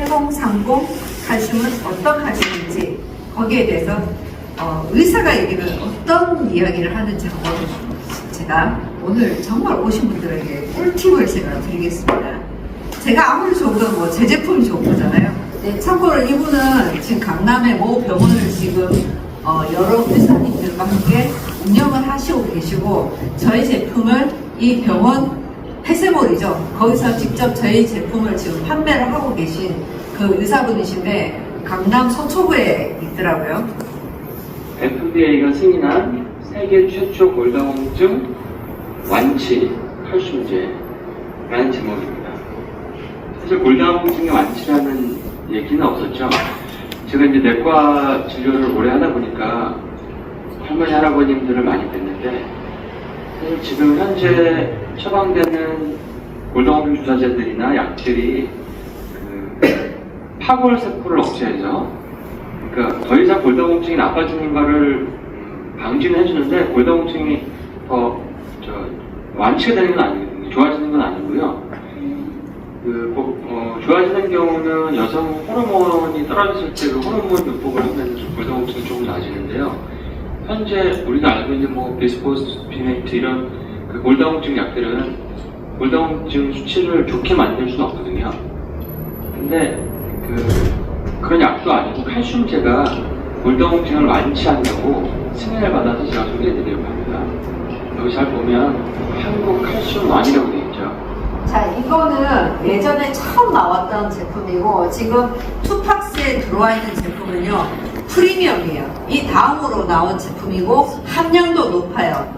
8030 칼슘은 어떤 칼슘인지 거기에 대해서 의사가 얘기는 어떤 이야기를 하는지 한번 제가 오늘 정말 오신 분들에게 꿀팁을 제가 드리겠습니다. 제가 아무리 좋은 뭐 제 제품이 좋은 거잖아요. 네, 참고로 이분은 지금 강남의 모 병원을 지금 여러 의사님들과 함께 운영을 하시고 계시고 저희 제품을 이 병원 폐쇄몰이죠. 거기서 직접 저희 제품을 지금 판매를 하고 계신 그 의사분이신데 강남 서초구에 있더라고요. FDA가 승인한 세계 최초 골다공증 완치 칼슘제라는 제목입니다. 사실 골다공증의 완치라는 얘기는 없었죠. 제가 이제 내과 진료를 오래 하다 보니까 할머니, 할아버님들을 많이 뵀는데 사실 지금 현재 처방되는 골다공증 주사제들이나 약들이 파골세포를 억제해서 그러니까 더 이상 골다공증이 나빠지는 거를 방지는 해주는데 골다공증이 더 완치가 되는 건 아니거든요. 좋아지는 건 아니고요. 좋아지는 경우는 여성 호르몬이 떨어졌을 때 그 호르몬 요법을 하면 골다공증이 조금 나아지는데요. 현재 우리가 알고 있는 뭐 비스포스피네이트 이런 그 골다공증 약들은 골다공증 수치를 좋게 만들 수는 없거든요. 근데 그런 약도 아니고 칼슘제가 골다공증을 완치한다고 승인을 받아서 제가 소개해드리려고 합니다. 여기 잘 보면 한국 칼슘1이라고 되어 있죠. 자, 이거는 예전에 처음 나왔던 제품이고 지금 투팍스에 들어와 있는 제품은요 프리미엄이에요. 이 다음으로 나온 제품이고 함량도 높아요.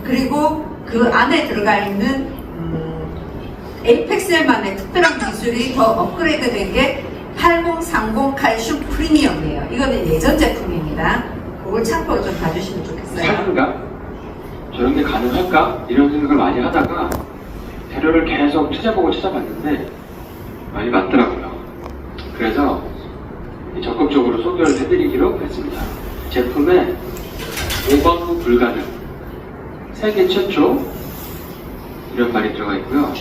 그리고 그 안에 들어가 있는 에이펙셀만의 특별한 기술이 더 업그레이드 된 게 8030 칼슘 프리미엄이에요. 이거는 예전 제품입니다. 그걸 참고로 좀 봐주시면 좋겠어요. 사는가? 저런 게 가능할까? 이런 생각을 많이 하다가 자료를 계속 찾아봤는데 많이 맞더라고요. 그래서 적극적으로 소개를 해드리기로 했습니다. 제품에 오버후 불가능, 세계 최초 이런 말이 들어가 있고요.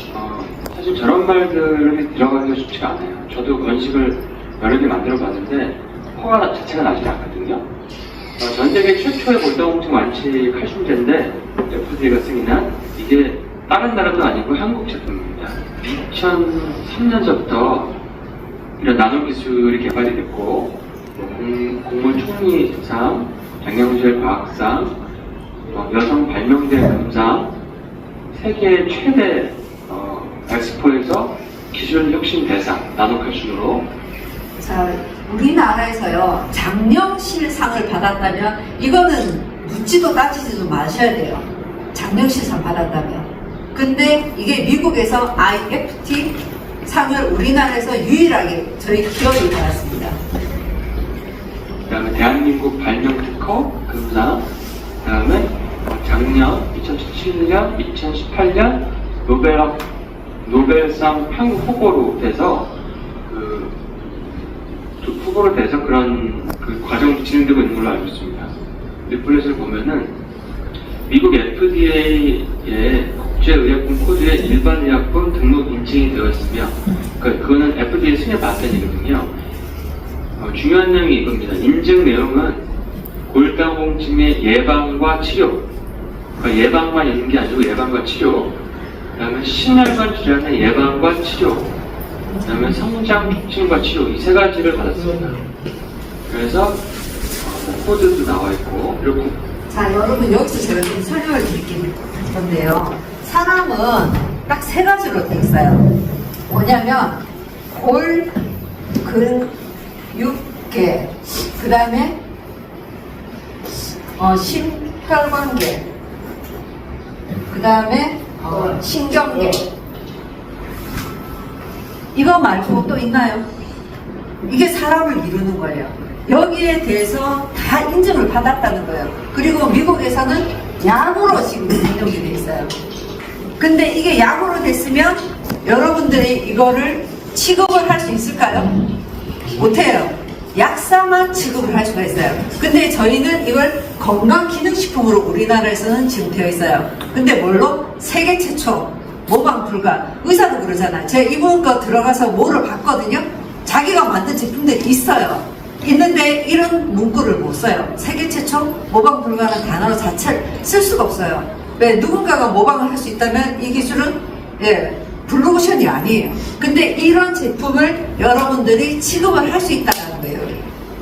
사실 저런 말들이 들어가기가 쉽지가 않아요. 저도 건식을 여러 개 만들어 봤는데 허가 자체가 나지 않거든요. 전 세계 최초의 골다공증 완치 칼슘제인데 FDA가 승인한 이게 다른 나라도 아니고 한국 제품입니다. 2003년서부터 이런 나노 기술이 개발이 됐고 공무 총리상, 장영실 과학상, 여성 발명대 금상, 세계 최대 엑스포에서 기술 혁신 대상 나노칼슘으로. 자, 우리나라에서요 장영실상을 받았다면 이거는 묻지도 따지지도 마셔야 돼요. 장영실상 받았다면. 근데 이게 미국에서 IFT 상을 우리나라에서 유일하게 저희 기업이 받았습니다. 그 다음에 대한민국 발명특허 금상, 그 다음에 작년 2017년, 2018년 노벨상 후보로 돼서 후보로 돼서 그런 과정이 진행되고 있는 걸로 알고 있습니다. 리플렛을 보면은 미국 FDA의 국제의약품 코드에 일반 의약품 등록 인증이 되어 있으며 그거는 FDA 승인을 받았다는 얘기거든요. 중요한 내용이 이겁니다. 인증 내용은 골다공증의 예방과 치료, 예방만 있는 게 아니고 예방과 치료, 그 다음에 심혈관 질환의 예방과 치료, 그 다음에 성장 촉진과 치료, 이 세 가지를 받았습니다. 그래서 코드도 나와 있고. 그리고 자, 여러분 여기서 제가 좀 설명을 드릴 건데요. 사람은 딱 세 가지로 돼 있어요. 뭐냐면 골, 근, 육계, 그 다음에 심혈관계, 그 다음에 신경계. 이거 말고 또 있나요? 이게 사람을 이루는 거예요. 여기에 대해서 다 인증을 받았다는 거예요. 그리고 미국에서는 약으로 지금 등록이 돼 있어요. 근데 이게 약으로 됐으면 여러분들이 이거를 취급을 할 수 있을까요? 못해요. 약사만 취급을 할 수가 있어요. 근데 저희는 이걸 건강기능식품으로 우리나라에서는 지금 되어 있어요. 근데 뭘로? 세계 최초 모방 불가. 의사도 그러잖아요. 제가 이분 거 들어가서 뭐를 봤거든요. 자기가 만든 제품들이 있어요. 있는데 이런 문구를 못 써요. 세계 최초 모방 불가하는 단어 자체를 쓸 수가 없어요. 왜? 누군가가 모방을 할 수 있다면 이 기술은 블루오션이 아니에요. 근데 이런 제품을 여러분들이 취급을 할 수 있다는 거예요.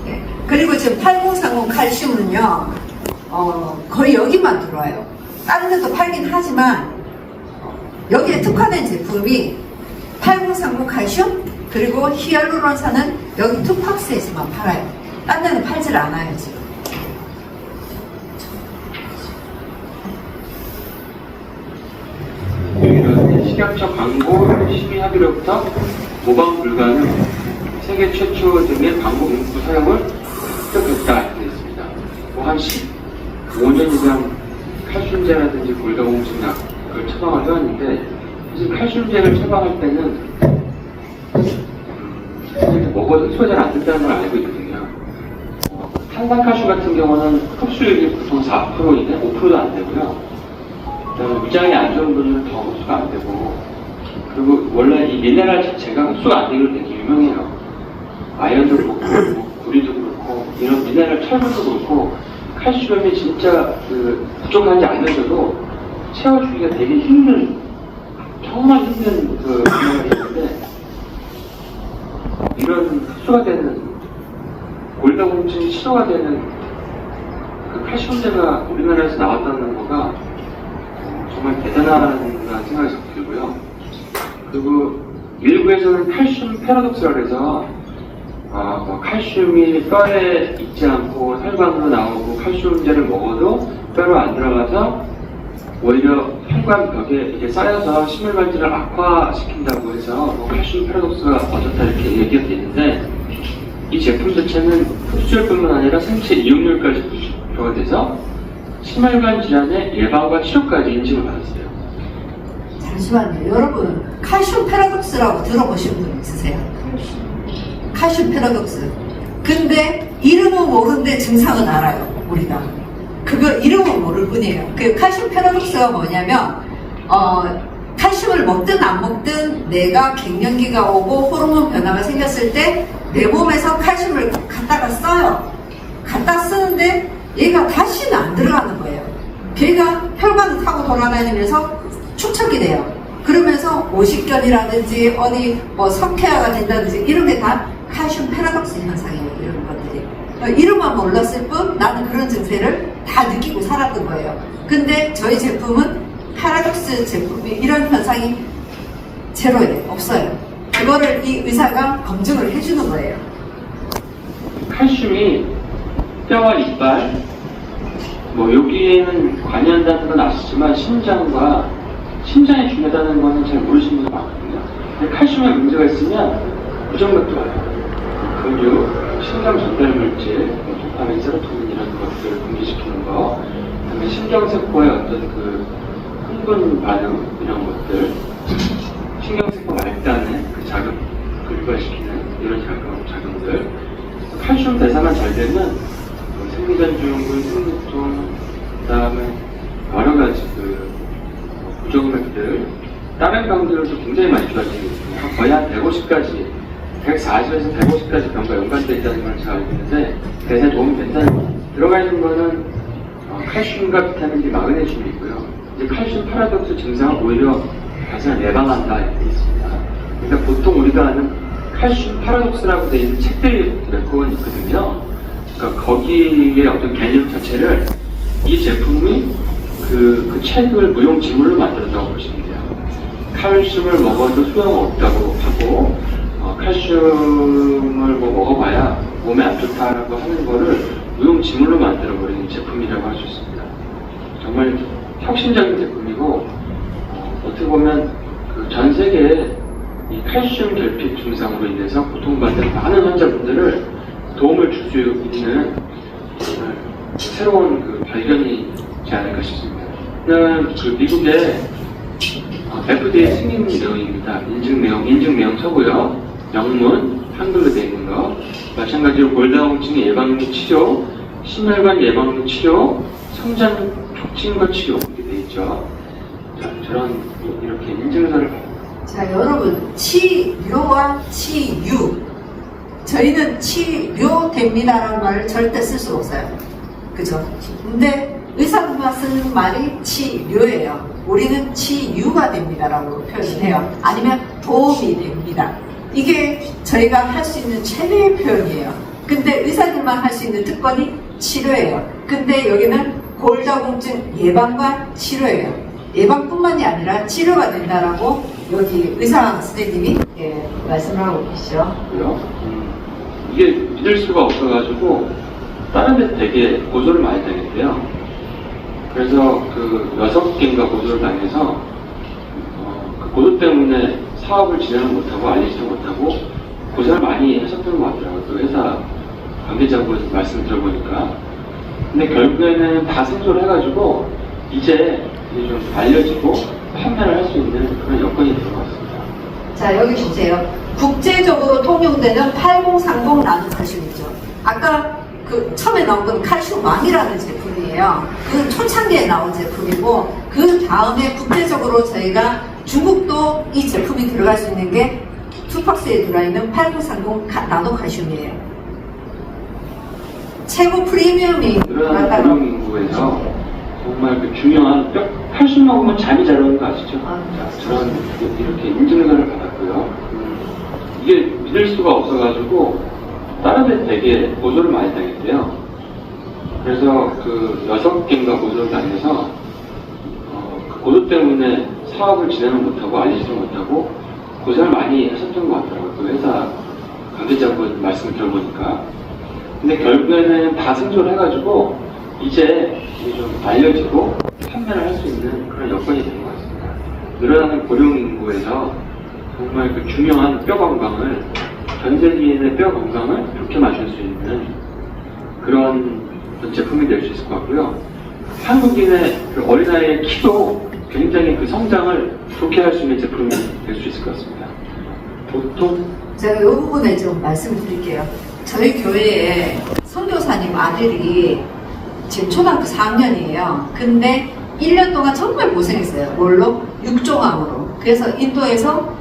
예. 그리고 지금 8030 칼슘은요, 거의 여기만 들어와요. 다른 데도 팔긴 하지만 여기에 특화된 제품이 8030 칼슘 그리고 히알루론산은 여기 투팍스에서만 팔아요. 딴 데는 팔질 않아요 지금. 이런 식약처 광고 심의하기로부터 모방 불가능 세계 최초 등의 광고 문구 사용을 획득했다 되어 있습니다. 한 15년 이상 칼슘제라든지 골다공증약을 처방을 해왔는데 사실 칼슘제를 처방할 때는 먹어도 흡수가 잘 안 된다는 걸 알고 있거든요. 탄산칼슘 같은 경우는 흡수율이 보통 4%인데 5%도 안 되고요. 그다음에 위장이 안 좋은 분들은 더 흡수가 안 되고, 그리고 원래 이 미네랄 자체가 흡수가 안 되기로 되게 유명해요. 아연도 그렇고 구리도 그렇고 이런 미네랄 철분도 그렇고 칼슘이 진짜 부족하지 않으셔도 채워주기가 되게 힘든, 정말 힘든 그 미네랄인데, 이런 흡수가 되는 골다공증이 치료가 되는 그 칼슘제가 우리나라에서 나왔다는 거가 정말 대단하다는 생각이 좀 들고요. 그리고 일부에서는 칼슘 패러독스라고 해서 칼슘이 뼈에 있지 않고 혈관으로 나오고 칼슘제를 먹어도 뼈로 안 들어가서 오히려 혈관 벽에 이게 쌓여서 심혈관지를 악화시킨다고 해서 칼슘 패러독스가 어쩌다 이렇게 얘기가 되는데, 이 제품 자체는 흡수율뿐만 아니라 생체 이용률까지 부여가 돼서 심혈관 질환의 예방과 치료까지 인증을 받았어요. 잠시만요. 여러분, 칼슘 패러독스라고 들어보신 분 있으세요? 칼슘 패러독스. 근데 이름은 모르는데 증상은 알아요. 우리가. 그거 이름은 모를 뿐이에요. 그 칼슘 패러독스가 뭐냐면 칼슘을 먹든 안 먹든 내가 갱년기가 오고 호르몬 변화가 생겼을 때 내 몸에서 칼슘을 갖다가 써요. 갖다 쓰는데 얘가 다시는 안 들어가는 거예요. 걔가 혈관을 타고 돌아다니면서 축적이 돼요. 그러면서 오십견이라든지 어디 석회화가 된다든지 이런 게 다 칼슘 패러독스 현상이에요. 이런 것들이. 이름만 몰랐을 뿐 나는 그런 증세를 다 느끼고 살았던 거예요. 근데 저희 제품은 패러독스 제품이 이런 현상이 제로예요. 없어요. 그거를 이 의사가 검증을 해주는 거예요. 칼슘이 뼈와 이빨, 여기에는 관여한다는 건 아시지만 심장이 중요하다는 거는 잘 모르시는 분들 많거든요. 근데 칼슘에 문제가 있으면 이런 것도 와요. 근육, 심장 전달 물질, 도파민, 세로토닌 이런 것들을 분비시키는 거, 그다음에 신경세포의 어떤 흥분 반응 이런 것들, 신경세포 말단의 자극을 유발시키는 이런 작용들, 칼슘 대사만 잘 되면 생리전증후군, 생리통, 그다음에 여러 가지 부정맥들, 다른 병들도 굉장히 많이 좋아지거든요. 거의 한 150까지, 140에서 150까지 병과 연관되어 있다는 걸 잘 알고 있는데, 대사에 도움이 된다는 거. 들어가 있는 거는 칼슘과 비타민 D, 마그네슘이고요. 이제 칼슘 패러독스 증상은 오히려 가장 예방한다 이렇게 있습니다. 그러니까 보통 우리가 아는 칼슘 패러독스라고 되어 있는 책들이 몇 권 있거든요. 그러니까 거기에 어떤 개념 자체를 이 제품이 그 책을 무용지물로 만들었다고 보시면 돼요. 칼슘을 먹어도 소용없다고 하고, 칼슘을 먹어봐야 몸에 안 좋다라고 하는 거를 무용지물로 만들어버리는 제품이라고 할 수 있습니다. 정말 혁신적인 제품이고, 어떻게 보면 전 세계에 이 칼슘 결핍 증상으로 인해서 고통받는 많은 환자분들을 도움을 줄 수 있는 새로운 발견이지 않을까 싶습니다. 미국의 FDA 승인 내용입니다. 인증 내용 서고요. 영문, 한글로 되어 있는 거. 마찬가지로 골다공증 예방 및 치료, 심혈관 예방 및 치료, 성장 촉진과 치료 이렇게 되어 있죠. 자, 저런 이렇게 인증서를. 자, 여러분, 치료와 치유 저희는 치료됩니다라는 말을 절대 쓸 수 없어요. 그죠? 근데 의사가 쓰는 말이 치료예요. 우리는 치유가 됩니다라고 표현을 해요. 아니면 도움이 됩니다. 이게 저희가 할 수 있는 최대의 표현이에요. 근데 의사들만 할 수 있는 특권이 치료예요. 근데 여기는 골다공증 예방과 치료예요. 예방뿐만이 아니라 치료가 된다라고 여기 의사 선생님이 말씀을 하고 계시죠. 이게 믿을 수가 없어가지고 다른 데 되게 고소를 많이 당했대요. 그래서 그 6개인가 고소를 당해서 그 고소 때문에 사업을 진행을 못하고 알리지도 못하고 고생을 많이 하셨던 것 같더라고요. 그 회사 관계자분 말씀 들어보니까. 근데 결국에는 다 생소를 해가지고 이제 좀 알려지고 판매를 할 수 있는 그런 여건이 된 것 같습니다. 자, 여기 보세요. 국제적으로 통용되는 8030 나노 칼슘이죠. 아까 그 처음에 나온 건 칼슘 왕이라는 제품이에요. 그건 초창기에 나온 제품이고, 그 다음에 국제적으로 저희가 중국도 이 제품이 들어갈 수 있는 게 투박스에 들어있는 8030 나노 칼슘이에요. 최고 프리미엄이 그런 고령 인구에서 정말 그 중요한 칼슘 먹으면 잠이 잘 오는 거 아시죠? 저런 이렇게 인증서를 받았고요. 이게 믿을 수가 없어가지고 다른 데 되게 고소를 많이 당했대요. 그래서 그 6개인가 고소를 당해서 그 고소 때문에 사업을 진행을 못하고 알리지도 못하고 고생을 많이 하셨던 것 같더라고요. 그 회사 관계자분 말씀을 들어보니까. 근데 결국에는 다 승소를 해가지고 이제 좀 알려지고 판매를 할 수 있는 그런 여건이 된 것 같습니다. 늘어나는 고령 인구에서 정말 그 중요한 뼈 건강을, 전 세계인의 뼈 건강을 좋게 만들 수 있는 그런 제품이 될 수 있을 것 같고요. 한국인의 그 어린아이의 키도 굉장히 그 성장을 좋게 할 수 있는 제품이 될 수 있을 것 같습니다. 보통 제가 이 부분에 좀 말씀을 드릴게요. 저희 교회에 선교사님 아들이 지금 초등학교 4학년이에요. 근데 1년 동안 정말 고생했어요. 뭘로? 육종암으로. 그래서 인도에서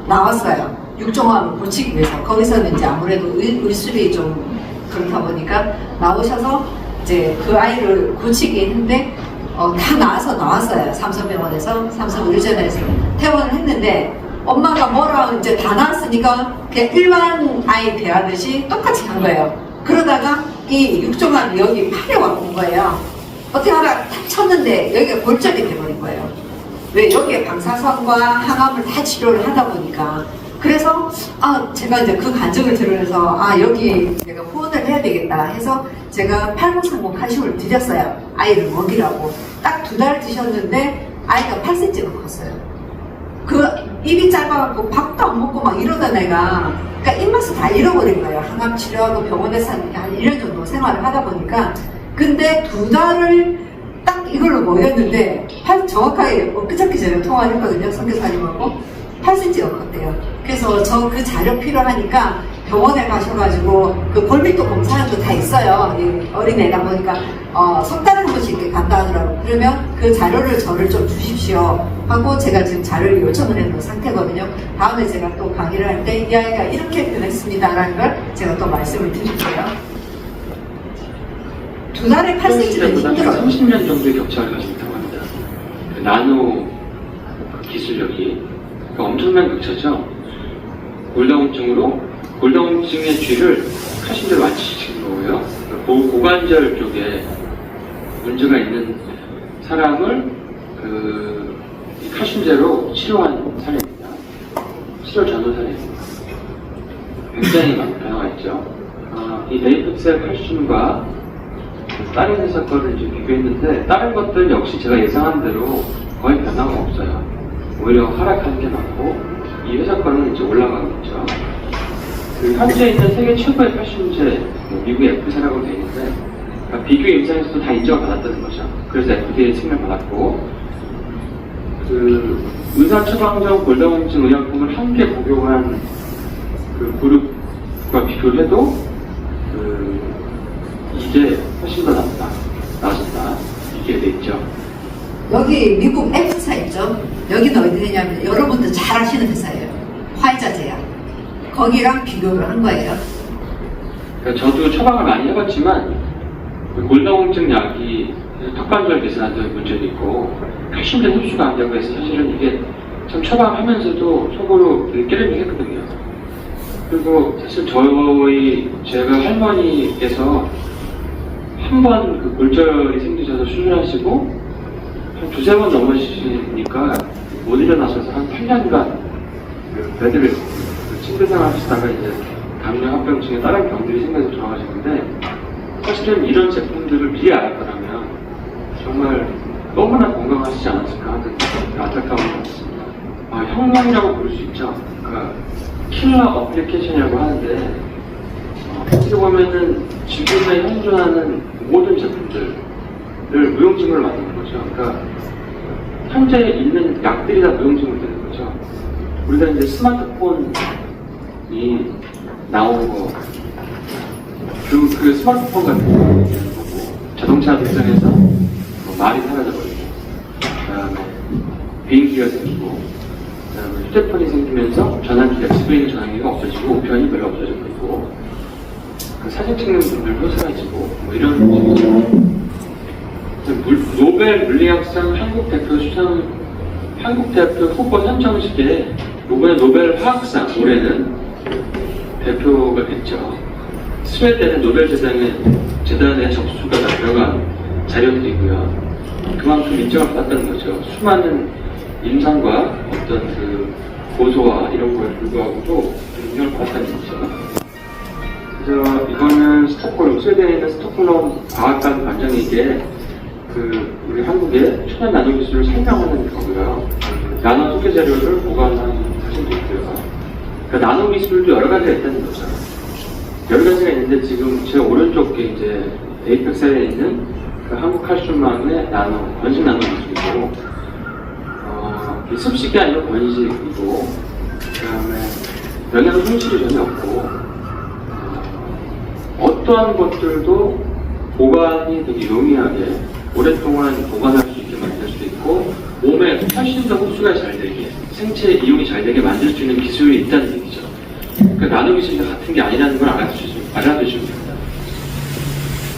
나왔어요. 육종암을 고치기 위해서. 거기서는 이제 아무래도 의술이 좀 그렇다 보니까 나오셔서 이제 그 아이를 고치기 했는데 다 나왔어요. 삼성병원에서, 삼성의료전에서 퇴원을 했는데 엄마가 뭐라 이제 다 나왔으니까 그냥 일반 아이 대하듯이 똑같이 한 거예요. 그러다가 이 육종암이 여기 팔에 와본 거예요. 어떻게 하다 탁 쳤는데 여기가 골절이 돼버린 거예요. 왜? 여기에 방사선과 항암을 다 치료를 하다 보니까. 그래서 제가 이제 그 간증을 들으면서 여기 내가 후원을 해야 되겠다 해서 제가 8030 칼슘을 드렸어요. 아이를 먹이라고. 딱 2달 드셨는데 아이가 8cm가 컸어요. 그 입이 짧아갖고 밥도 안 먹고 막 이러던 애가, 그러니까 입맛을 다 잃어버린 거예요. 항암 치료하고 병원에서 한 1년 정도 생활을 하다 보니까. 근데 2달을 딱 이걸로 먹였는데 정확하게 엊그저께 전에 통화를 했거든요. 선교사님하고 8cm가 컸대요. 그래서 저 그 자료 필요하니까 병원에 가셔가지고 그 골밀도 검사하는 거 다 있어요. 어린애다 보니까 석 달에 한 번씩 이렇게 간다 하더라고요. 그러면 그 자료를 저를 좀 주십시오 하고 제가 지금 자료를 요청을 해놓은 상태거든요. 다음에 제가 또 강의를 할 때 이 아이가 이렇게 변했습니다라는 걸 제가 또 말씀을 드릴게요. 2달에 8cm는 힘들어요. 30년 정도의 격차를 가지고 있다고 합니다. 그 나노 기술력이 엄청난 격차죠. 골다공증의 쥐를 칼슘제로 완치시킨 거고요. 고관절 쪽에 문제가 있는 사람을 이 칼슘제로 치료한 사례입니다. 치료 전후 사례입니다. 굉장히 많은 변화가 있죠. 이 데이프셀 칼슘과 다른 회사 거를 이제 비교했는데 다른 것들 역시 제가 예상한 대로 거의 변화가 없어요. 오히려 하락하는 게 많고 이 회사 거는 이제 올라가고 있죠. 그 현재 있는 세계 최고의 칼슘제, 미국의 F사라고 되어 있는데 그러니까 비교 임상에서도 다 인정을 받았다는 거죠. 그래서 FDA 승인을 받았고 그 의사 처방전 골다공증 의약품을 함께 복용한 그 그룹과 비교를 해도 이게 훨씬 더 나아졌다. 이게 돼 있죠. 여기 미국 F사 있죠? 여기는 어디 되냐면 여러분들 잘 아시는 회사예요. 화이자 제약. 거기랑 비교를 한 거예요. 그러니까 저도 처방을 많이 해봤지만 골다공증 약이 턱관절 개선한다는 문제도 있고 칼슘제 흡수가 안 되고 해서 사실은 이게 참 처방하면서도 속으로 되게 깨름이했거든요. 그리고 사실 제가 할머니께서 한 번 그 골절이 생기셔서 수술하시고 한 두세 번 넘으시니까 못 일어나셔서 한 8년간 그 베드를 침대 생활하시다가 이제 당뇨 합병증에 다른 병들이 생겨서 돌아가셨는데 사실은 이런 제품들을 미리 알았더라면 정말 너무나 건강하시지 않았을까 하는 안타까움이 있습니다. 혁명이라고 부를 수 있죠. 그러니까 킬러 어플리케이션이라고 하는데 어떻게 보면은 지금에 현존하는 모든 제품들을 무용지물로 만드는 거죠. 그러니까 현재 있는 약들이 다 무용지물이 되는 거죠. 우리가 이제 스마트폰이 나온 거, 그 스마트폰 같은 거, 자동차 발전해서 말이 사라져버리고, 그 다음에 비행기가 생기고, 그 다음에 휴대폰이 생기면서 전화기가, 집에 있는 전화기가 없어지고, 우편이 별로 없어졌고, 그 사진 찍는 분들도 사라지고, 뭐 이런 식이죠. 노벨 물리학상 한국 대표 후보 선정식에 이번에 노벨 화학상 올해는 대표가 됐죠. 스웨덴의 노벨 재단에 접수가 다 들어간 자료들이고요. 그만큼 인정을 받았다는 거죠. 수많은 임상과 어떤 그 고소와 이런 거에 불구하고도 인정을 받았다는 거죠. 그래서 이거는 스웨덴에 있는 스톡홀름 과학관 관장에게 우리 한국의 천연 나노 기술을 설명하는 거고요. 나노 소개 자료를 보관한 사진도 있고요. 그러니까 나노 기술도 여러 가지가 있다는 거죠. 여러 가지가 있는데 지금 제 오른쪽에 이제 에이펙스에 있는 그 한국칼슘망의 건식 나노 기술이고, 습식이 아니라 건식이고, 그 다음에 영양 손실이 전혀 없고, 어떠한 것들도 보관이 되게 용이하게 오랫동안 보관할 수 있게 만들 수도 있고, 몸에 훨씬 더 흡수가 잘 되게, 생체 이용이 잘 되게 만들 수 있는 기술이 있다는 얘기죠. 그러니까 나노 기술과 같은 게 아니라는 걸 알아두시면 됩니다.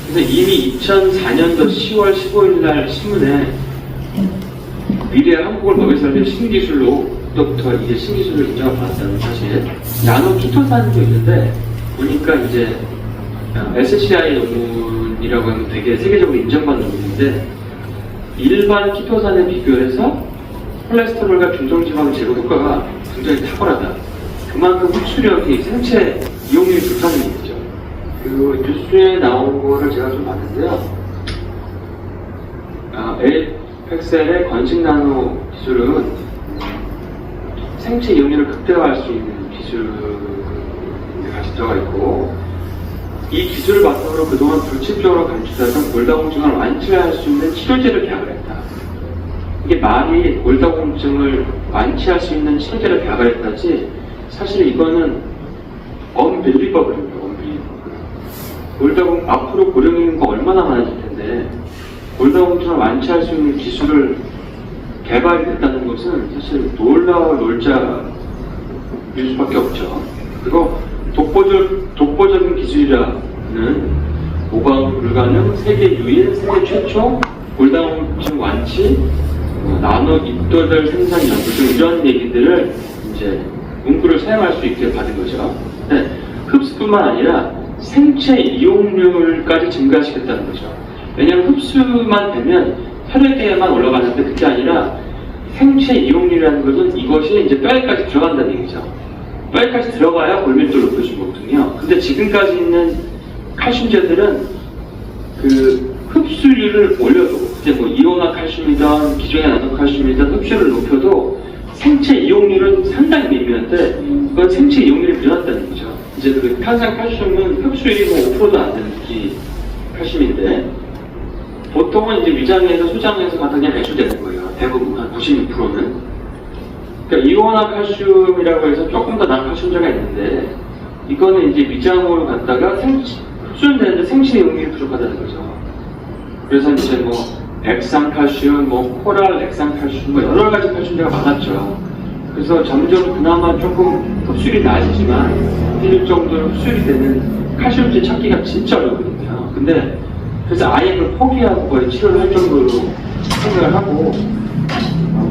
그래서 이미 2004년도 10월 15일 날 신문에 미래 한국을 먹여 살릴 신기술로부터 이게 신기술을 인정을 받았다는 사실. 나노 키토산도 있는데 보니까 이제 SCI 논문이라고 하면 되게 세계적으로 인정받는 논문인데, 일반 키토산에 비교해서 콜레스테롤과 중성지방 제거 효과가 굉장히 탁월하다. 그만큼 흡수력이 생체 이용률이 좋다는 얘기죠. 그 뉴스에 나온 거를 제가 좀 봤는데요. 에이펙셀의 건식 나노 기술은 생체 이용률을 극대화할 수 있는 기술이 같이 들어가 있고, 이 기술을 바탕으로 그동안 불치적으로 감출하던 골다공증을 완치할 수 있는 치료제를 개발을 했다. 이게 말이 골다공증을 완치할 수 있는 치료제를 개발했다지, 사실 이거는 unbelievable입니다. 골다공 앞으로 고령 인구가 얼마나 많아질 텐데 골다공증을 완치할 수 있는 기술을 개발이 됐다는 것은 사실 놀자일 수밖에 없죠. 그리고 독보적인 기술이라는 모방 불가능, 세계 유일, 세계 최초 골다공증 완치, 나노 입도별 생산 연구 등 이런 얘기들을 이제 문구를 사용할 수 있게 받은 거죠. 네, 흡수뿐만 아니라 생체 이용률까지 증가시켰다는 거죠. 왜냐하면 흡수만 되면 혈액에만 올라가는데 그게 아니라 생체 이용률이라는 것은 이것이 이제 뼈에까지 들어간다는 얘기죠. 뼈에까지 들어가야 골밀도를 높일 수 있거든요. 근데 지금까지 있는 칼슘제들은 그 흡수율을 올려도, 이제 뭐 이온화 칼슘이든 기존의 나노 칼슘이든 흡수율을 높여도 생체 이용률은 상당히 미미한데 그건 생체 이용률이 늘어났다는 거죠. 이제 그 탄산 칼슘은 흡수율이 뭐 5%도 안 되는 이 칼슘인데 보통은 이제 위장에서 소장에서 갖다 그냥 배출되는 거예요. 대부분 한 96%는. 그러니까 이온화 칼슘이라고 해서 조금 더 나은 칼슘제가 있는데 이거는 이제 위장으로 갔다가 흡수는 되는데 생체 이용률이 부족하다는 거죠. 그래서 이제 뭐 액상칼슘, 뭐 코랄 액상칼슘, 뭐 여러 가지 칼슘제가 많았죠. 그래서 점점 그나마 조금 흡수율이 낮지만 일 정도로 흡수율이 되는 칼슘제 찾기가 진짜 어렵거든요. 근데 그래서 아예 그걸 포기하고 거의 치료를 할 정도로 생각을 하고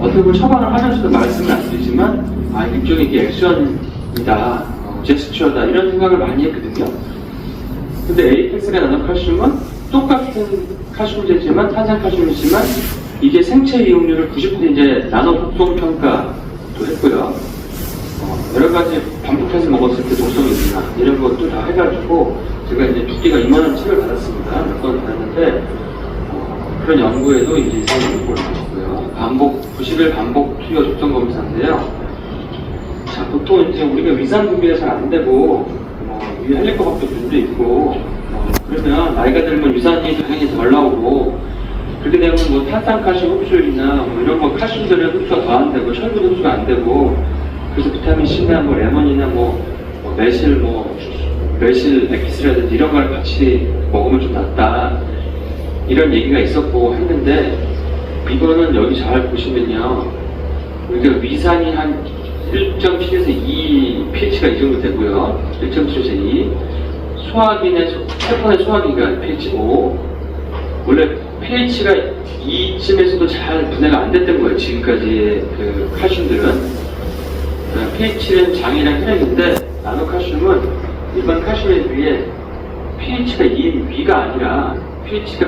어떻게 보면 처방을 하면서도 말씀을 안 드리지만 일종의 이게 액션이다, 제스처다 이런 생각을 많이 했거든요. 근데 에이펙스의 나노칼슘은 똑같은 칼슘제지만 탄산칼슘이지만 이게 생체 이용률을 90% 이제 나노 독성 평가도 했고요. 여러 가지 반복해서 먹었을 때 독성이 있나 이런 것도 다 해가지고 제가 이제 두께가 이만원치를 받았습니다. 몇 번 받았는데 그런 연구에도 이제 이상한 걸 나왔고요. 반복 90일 반복 투여 독성 검사인데요. 자, 보통 이제 우리가 위산 분비가 잘 안 되고 위 헬리코박터 분도 있고 그러면 나이가 들면 유산이 당연히 덜 나오고 그렇게 되면 뭐 탄산칼슘 흡수율이나 뭐 이런 거 칼슘들은 흡수가 더 안 되고 철분 흡수가 안 되고 그래서 비타민 C나 뭐 레몬이나 매실 액기스라든지 이런 걸 같이 먹으면 좀 낫다 이런 얘기가 있었고 했는데 이거는 여기 잘 보시면요 우리가 위산이 한 1.7에서 2 pH가 이 정도 되고요 1.7에서 2 세포의 소화기가 pH 5 원래 pH가 2쯤에서도 잘 분해가 안 됐던 거예요 지금까지의 그 칼슘들은 pH는 장이랑 혈액인데 나노칼슘은 일반 칼슘에 비해 pH가 2인 위가 아니라 pH가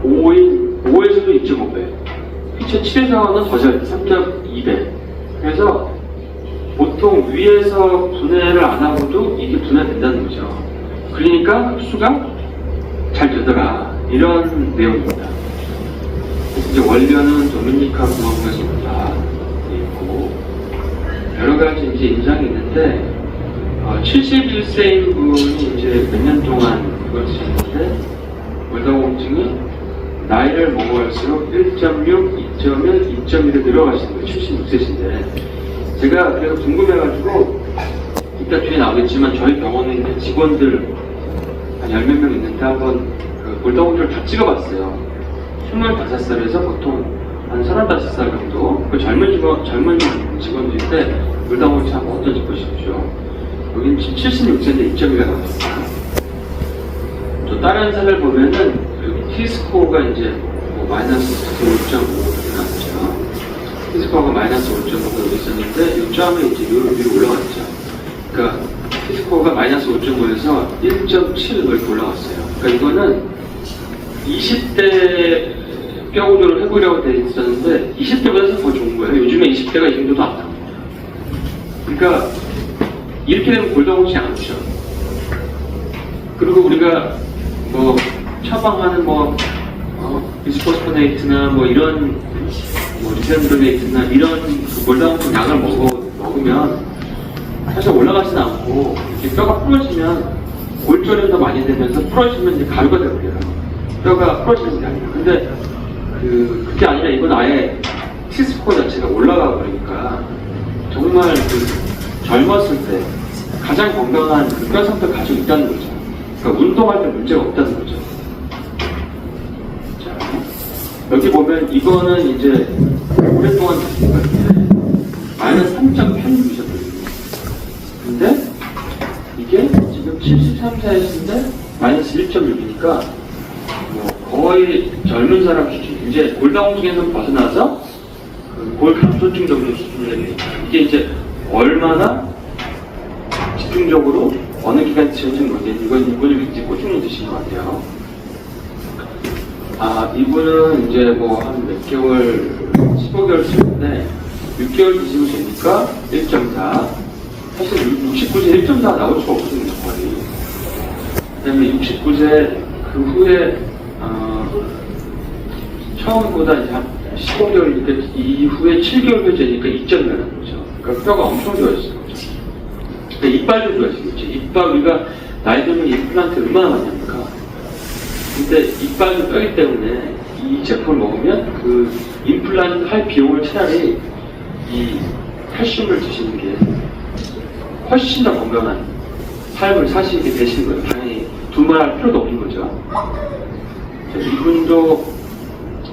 5에서도 2.5배 pH가 7에서는 더 잘 3.2배 그래서 보통 위에서 분해를 안 하고도 이게 분해된다는 거죠 그러니까 흡수가 잘 되더라 이런 내용입니다 이제 원료는 도미니카 공화국에서 다 있고 여러 가지 이제 인상이 있는데 71세인 분이 이제 몇 년 동안 이걸 쓰셨는데 골다공증이 나이를 먹을수록 1.6, 2.1, 2.1로 늘어가시는 거예요. 76세신데 제가 그래서 궁금해가지고 이따 뒤에 나오겠지만 저희 병원에 있는 직원들 한 10몇 명 있는데 한번 그 골다공증을 다 찍어봤어요. 25살에서 보통 한 35살 정도 그 젊은 직원들인데 골다공증이 참 어떤지 보십시오. 여기는 76세인데 2.1가 나왔습니다. 또 다른 사례를 보면은 여기 T스코어가 이제 마이너스 5.5 나왔죠. T스코어가 마이너스 5.5가 여기 있었는데 6점이 이제 위로 올라갔죠. 그러니까 T스코어가 마이너스 5.5에서 1.7 이렇게 올라갔어요. 그러니까 이거는 20대 뼈 구조를 해보려고 돼 있었는데 20대보다 더 좋은 거예요. 요즘에 20대가 이 정도도 안 나옵니다. 그러니까 이렇게 되면 골다공증이 안 오죠. 그리고 우리가 처방하는 비스포스포네이트나 이런 리센드로네이트나 이런 골다공증 약을 먹으면 사실 올라가지는 않고 이렇게 뼈가 부러지면 골절이 더 많이 되면서 부러지면 이제 가루가 되버려요. 뼈가 부러지는 게 아니라. 근데 그게 아니라 이건 아예 T스코어 자체가 올라가 버리니까 정말 젊었을 때 가장 건강한 뼈 상태를 가지고 있다는 거죠. 그러니까 운동할 때 문제가 없다는 거죠. 자, 여기 보면 이거는 이제 오랫동안 드신 건데 마이너스 3.8이셨거든요. 근데 이게 지금 73세이신데 마이너스 1.6이니까 거의 젊은 사람 수준, 이제 골다공증에서 벗어나서 골 감소증 정도 수준이 됩니다. 이게 이제 얼마나 집중적으로 어느 기간 드셨는지 모르겠는데 이분이 굉장히 꾸준히 드신 것 같아요. 이분은 이제 한 몇 개월, 15개월 쓰는데 6개월 드시고 되니까 1.4. 사실 69세 1.4 나올 수가 없거든요, 거의. 그 다음에 69세 그 후에 처음보다 이제 한 15개월 이후에 7개월 되니까 2.1이 나는 거죠. 그러니까 뼈가 엄청 좋아졌어요. 그러니까 이빨도 좋아지고 있죠. 이빨 우리가 나이 들면 임플란트 얼마나 많이 합니까? 근데 이빨도 뼈기 때문에 이 제품을 먹으면 그 임플란트 할 비용을 차라리 이 칼슘을 드시는 게 훨씬 더 건강한 삶을 사시게 되시는 거예요. 당연히 두말할 필요도 없는 거죠. 이분도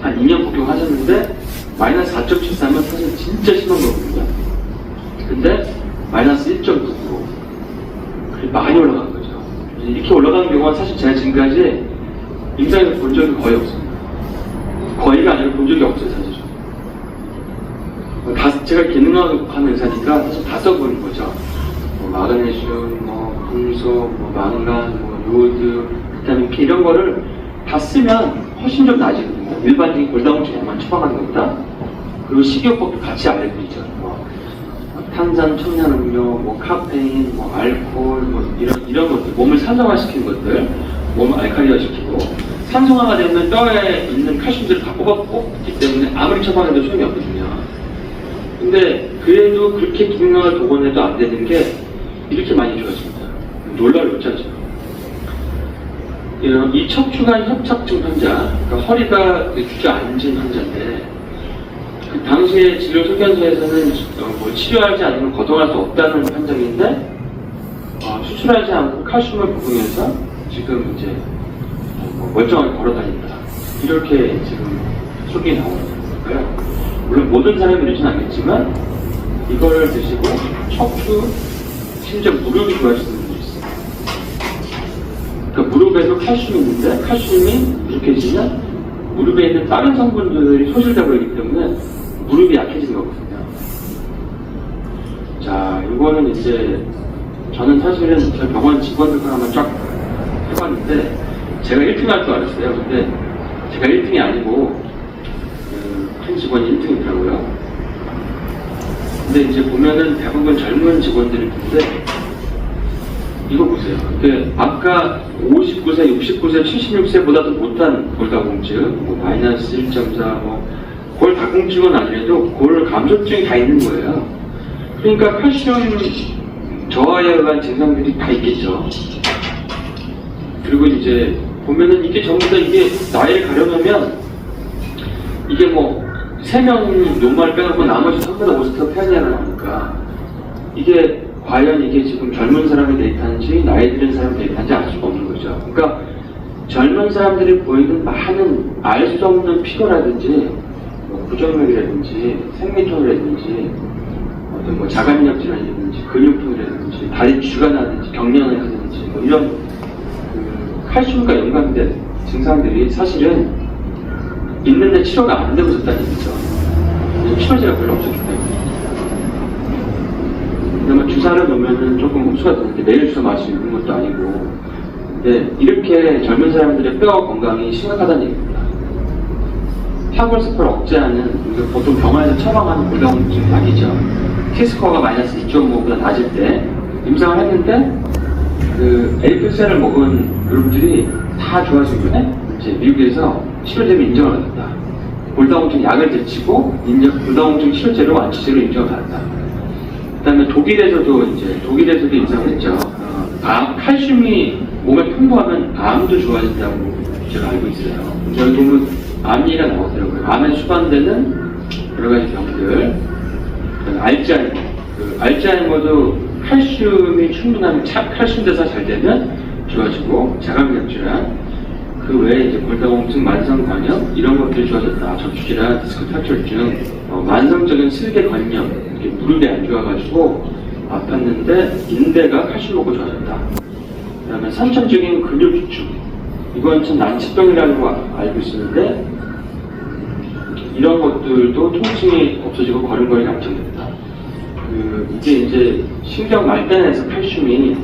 한 2년 복용하셨는데 마이너스 4.73은 사실 진짜 심한 거거든요. 근데 마이너스 1.9%. 많이 올라간 거죠. 이렇게 올라가는 경우가 사실 제가 지금까지 임상에서 본 적이 거의 없습니다. 거의가 아니라 본 적이 없어요, 사실. 제가 기능학을 하는 의사니까 사실 다 써보는 거죠. 뭐 마그네슘, 뭐 금속, 뭐 망간, 뭐 요오드, 비타민 K 이런 거를 다 쓰면 훨씬 좀 나아지거든요. 일반적인 골다공증에만 처방하는 것보다. 그리고 식이요법도 같이 알려드리죠. 뭐 탄산, 청량음료, 뭐 카페인, 뭐 알코올, 뭐 이런 것들, 몸을 산성화시키는 것들, 몸을 알칼리화시키고 산성화가 되면 뼈에 있는 칼슘들을 다 뽑기 때문에 아무리 처방해도 소용이 없거든요. 근데 그래도 그렇게 기능학을 복원해도 안 되는 게 이렇게 많이 좋아집니다. 놀랄 못하죠. 이 척추관 협착증 환자, 그러니까 허리가 주저앉은 환자인데 그 당시에 진료 소견서에서는 뭐 치료하지 않으면 거동할 수 없다는 판정인데 수술하지 않고 칼슘을 복용해서 지금 이제 뭐 멀쩡하게 걸어다닌다. 이렇게 지금 소견이 나오는 거예요. 물론 모든 사람이 그러진 않겠지만 이거를 드시고 척추, 심지어 무릎이 좋아지는 분도 있어요. 그러니까 무릎에도 칼슘이 있는데 칼슘이 부족해지면 무릎에 있는 다른 성분들이 소실되고 있기 때문에 무릎이 약해지는 거거든요. 자, 이거는 이제 저는 사실은 저희 병원 직원들과 한번 쫙 해봤는데 제가 1등 할 줄 알았어요. 근데 제가 1등이 아니고 큰 직원이 1등이더라고요. 근데 이제 보면은 대부분 젊은 직원들이 있는데 이거 보세요. 아까 59세, 69세, 76세보다도 못한 골다공증, 뭐 마이너스 1.4, 뭐 골다공증은 아니래도 골 감소증이 다 있는 거예요. 그러니까 칼슘 저하에 의한 증상들이 다 있겠죠. 그리고 이제 보면은 이게 전부 다 이게 나이를 가려놓으면 이게 뭐 3명 노말 빼놓고 나머지 3보다 50% 폐하냐가 나오니까 이게 과연 이게 지금 젊은 사람의 데이터인지 나이 들은 사람의 데이터인지 알 수가 없는 거죠. 그러니까 젊은 사람들이 보이는 많은 알 수 없는 피로라든지 뭐 부정맥이라든지 생리통이라든지 어떤 뭐 자간력 질환이라든지 근육통이라든지 다리 쥐가 나든지 경련을 하든지 뭐 이런 칼슘과 연관된 증상들이 사실은 있는데 치료가 안 되고 있다는 얘기죠. 치료제가 별로 없었기 때문에. 그다음에 주사를 놓으면은 조금 흡수가 되는데 매일 주사 맞을 수 있는 것도 아니고. 근데 이렇게 젊은 사람들의 뼈 건강이 심각하다는 얘기입니다. 파골스포를 억제하는 보통 병원에서 처방하는 골다공증 약이죠. T스코어가 마이너스 2.5보다 낮을 때 임상을 했는데 그 에이프셀을 먹은 그룹들이 다 좋아진 거네. 이제 미국에서 치료제로 인정을 받았다. 골다공증 약을 제치고 골다공증 치료제로 완치제로 인정을 받았다. 그다음에 독일에서도 임상을 했죠. 칼슘이 몸에 풍부하면 암도 좋아진다고 제가 알고 있어요. 저희 보면 암이가 나오더라고요. 암에 수반되는 여러 가지 병들, 알츠하이머도 칼슘이 충분한 칼슘 대사 잘 되면 좋아지고 자가면역 질환, 그 외에 이제 골다공증, 만성관염 이런 것들이 좋아졌다. 저추질환, 디스크 탈출증, 만성적인 슬개 관염, 이렇게 무릎이 안 좋아가지고 아팠는데 인대가 칼슘 먹고 좋아졌다. 그다음에 선천적인 근육 기축, 이건 참 난치병이라고 알고 있었는데 이런 것들도 통증이 없어지고 걸음걸이가 안정됐다. 이게 이제 신경 말단에서 칼슘이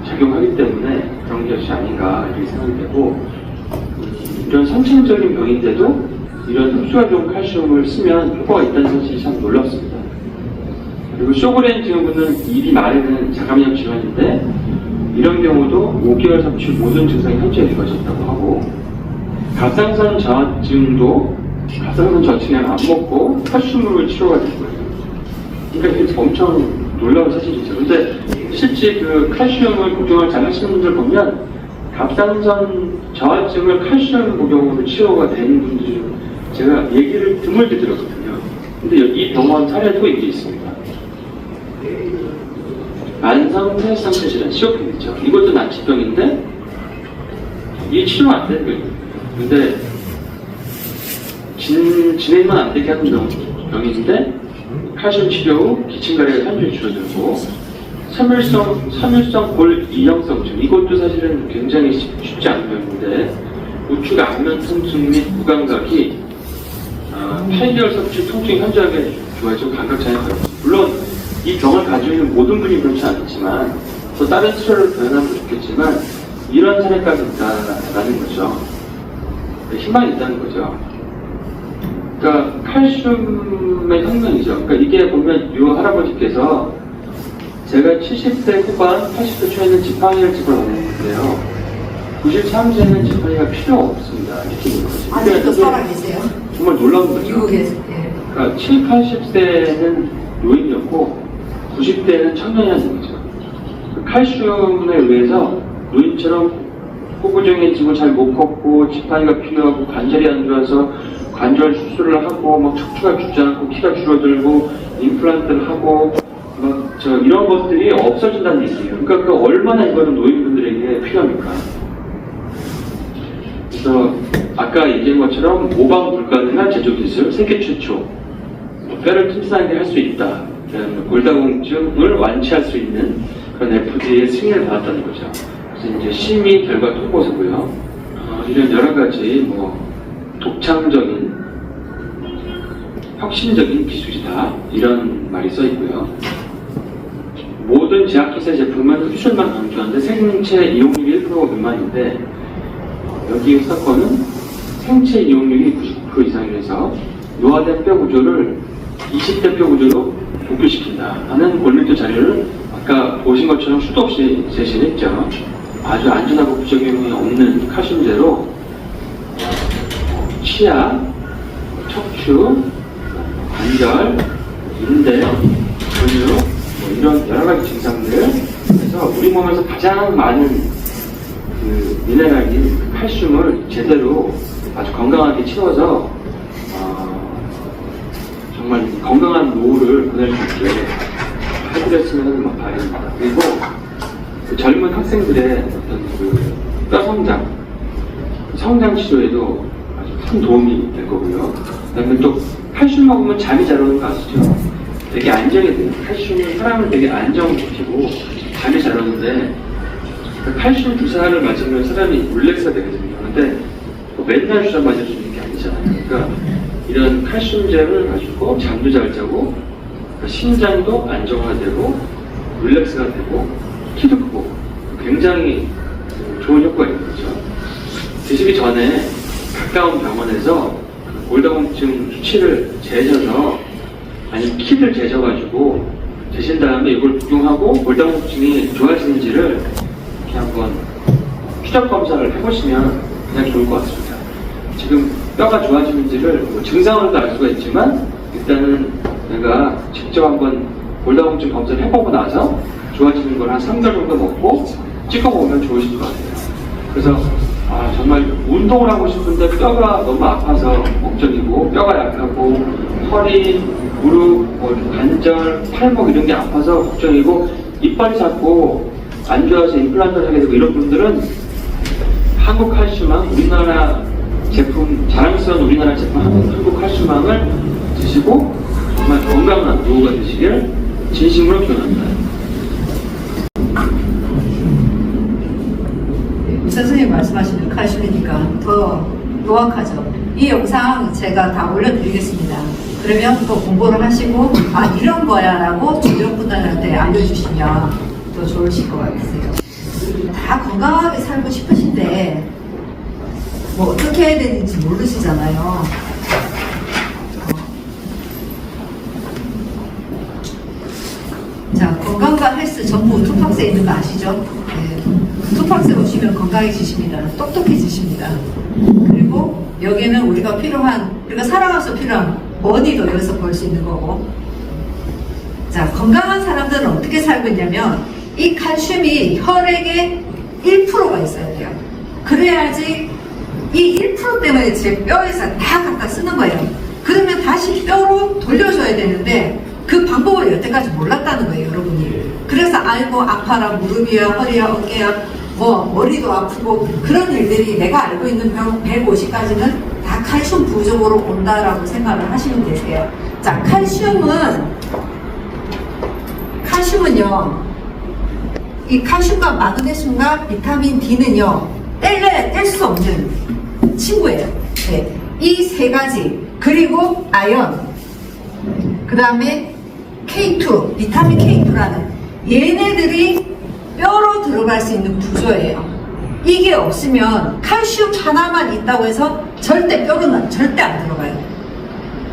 작용하기 때문에 그런 것이 아닌가 이렇게 생각이 되고, 이런 선천적인 병인데도 이런 흡수가 좋은 칼슘을 쓰면 효과가 있다는 사실이 참 놀랍습니다. 그리고 쇼그렌 증후군은 입이 마르는 자가면역 질환인데 이런 경우도 5개월 섭취 모든 증상이 현저히 좋아졌다고 하고, 갑상선 저하증도 갑상선 저하증을 안 먹고 칼슘으로 치료가 된 거예요. 그러니까 이게 엄청 놀라운 사실이죠. 근데 실제 그 칼슘을 복용을 잘 하시는 분들 보면 갑상선 저하증을 칼슘 복용으로 치료가 되는 분들 제가 얘기를 드물게 들었거든요. 근데 이 병원 사례도 이게 있습니다. 만성 폐상체 질환, COPD죠. 이것도 난치병인데 이게 치료가 안 되는 거예요. 근데 진행만 안 되게 하는 병인데 칼슘 치료 후 기침가래가 3주 줄어들고, 섬유성 골 이형성증, 이것도 사실은 굉장히 쉽지 않은 병인데, 우측 안면 통증 및 무감각이 8개월 섭취 통증이 현저하게 좋아지고 감각 차이가 벌어집니다. 물론 이 병을 가지고 있는 모든 분이 그렇지 않지만, 또 다른 치료를 병행하면 좋겠지만, 이런 사례까지 있다라는 거죠. 희망이 있다는 거죠. 그러니까 칼슘의 혁명이죠. 그러니까 이게 보면 이 할아버지께서 제가 70대 후반, 80대 초에는 지팡이를 집어넣었는데요. 93세는 지팡이가 필요 없습니다. 이렇게 거죠. 아직도 살아계세요? 정말 놀라운 거죠. 미국에서. 예. 그러니까 7, 80세는 노인이었고 90대는 청년이라는 거죠. 칼슘에 의해서 노인처럼 호구정해지고 잘 못 걷고 지팡이가 필요하고 관절이 안 좋아서 관절 수술을 하고 막 척추가 죽지 않고 키가 줄어들고 임플란트를 하고 막 이런 것들이 없어진다는 얘기예요. 그러니까 그 얼마나 이거는 노인분들에게 필요합니까? 그래서 아까 얘기한 것처럼 모방 불가능한 제조 기술 세계 최초 뼈를 튼튼하게 할 수 있다. 골다공증을 완치할 수 있는 그런 FDA의 승인을 받았다는 거죠. 그래서 이제 심의 결과 통보서고요. 이런 여러 가지 독창적인 혁신적인 기술이다 이런 말이 써 있고요. 모든 제약회사 제품은 흡수율만 강조하는데 생체 이용률이 1% 미만인데 여기 사건은 생체 이용률이 99% 이상이라서 노화된 뼈 구조를 20대 뼈 구조로 복귀시킨다 하는 골밀도 자료를 아까 보신 것처럼 수도 없이 제시를 했죠. 아주 안전하고 부작용이 없는 칼슘제로 치아, 척추, 관절, 인대, 근육 이런 여러 가지 증상들 그래서 우리 몸에서 가장 많은 그 미네랄인 칼슘을 제대로 아주 건강하게 채워서 정말 건강한 노후를 보낼 수 있게 해드렸으면 하는 바람입니다. 그리고 그 젊은 학생들의 어떤 그 뼈 성장 치료에도 아주 큰 도움이 될 거고요. 그다음에 또 칼슘 먹으면 잠이 잘 오는 거 아시죠? 되게 안정이 돼요. 칼슘이 사람을 되게 안정시키고 잠이 잘 오는데 칼슘 주사를 맞으면 사람이 릴렉스가 되거든요. 근데 맨날 주사 맞아주는 게 아니잖아요. 그러니까 이런 칼슘제를 가지고 잠도 잘 자고 심장도 안정화되고 릴렉스가 되고 키도 크고 굉장히 좋은 효과가 있는 거죠. 드시기 전에 가까운 병원에서 골다공증 수치를 재셔서 아니 키를 재셔가지고 드신 다음에 이걸 복용하고 골다공증이 좋아지는지를 이렇게 한번 추적 검사를 해보시면 그냥 좋을 것 같습니다. 지금 뼈가 좋아지는지를 증상으로도 알 수가 있지만 일단은 내가 직접 한번 골다공증 검사를 해보고 나서 좋아지는 걸 한 3개월 정도 먹고 찍어보면 좋으실 것 같아요. 그래서 정말 운동을 하고 싶은데 뼈가 너무 아파서 걱정이고 뼈가 약하고 허리, 무릎, 관절, 팔목 이런 게 아파서 걱정이고 이빨이 자꾸 안 좋아서 임플란트를 하게 되고 이런 분들은 한국 칼슘왕 우리나라 제품 자랑스러운 우리나라 제품 한국 칼슘왕을 드시고 정말 건강한 노후가 되시길 진심으로 기원합니다. 선생님 말씀하시는 칼슘이니까 더 명확하죠. 이 영상 제가 다 올려드리겠습니다. 그러면 또 공부를 하시고 이런 거야 라고 주변 분들한테 알려주시면 더 좋으실 것 같으세요. 다 건강하게 살고 싶으신데 뭐 어떻게 해야 되는지 모르시잖아요. 자, 건강과 헬스 전부 투팍스에 있는 거 아시죠? 네. 투팍스에 오시면 건강해지십니다. 똑똑해지십니다. 그리고 여기는 우리가 살아가면서 필요한 머니도 여기서 볼 수 있는 거고. 자, 건강한 사람들은 어떻게 살고 있냐면 이 칼슘이 혈액에 1%가 있어야 돼요. 그래야지 이 1% 때문에 제 뼈에서 다 갖다 쓰는 거예요. 그러면 다시 뼈로 돌려줘야 되는데 그 방법을 여태까지 몰랐다는 거예요, 여러분이. 그래서 알고 아파라, 무릎이야, 허리야, 어깨야, 머리도 아프고 그런 일들이 내가 알고 있는 병 150가지는 다 칼슘 부족으로 온다라고 생각을 하시면 되세요. 자, 칼슘은요, 이 칼슘과 마그네슘과 비타민 D는요, 뗄 수 없는 친구예요. 네. 이 세 가지, 그리고 아연, 그 다음에 K2, 비타민 K2라는 얘네들이 뼈로 들어갈 수 있는 구조예요. 이게 없으면 칼슘 하나만 있다고 해서 절대 뼈로는 절대 안 들어가요.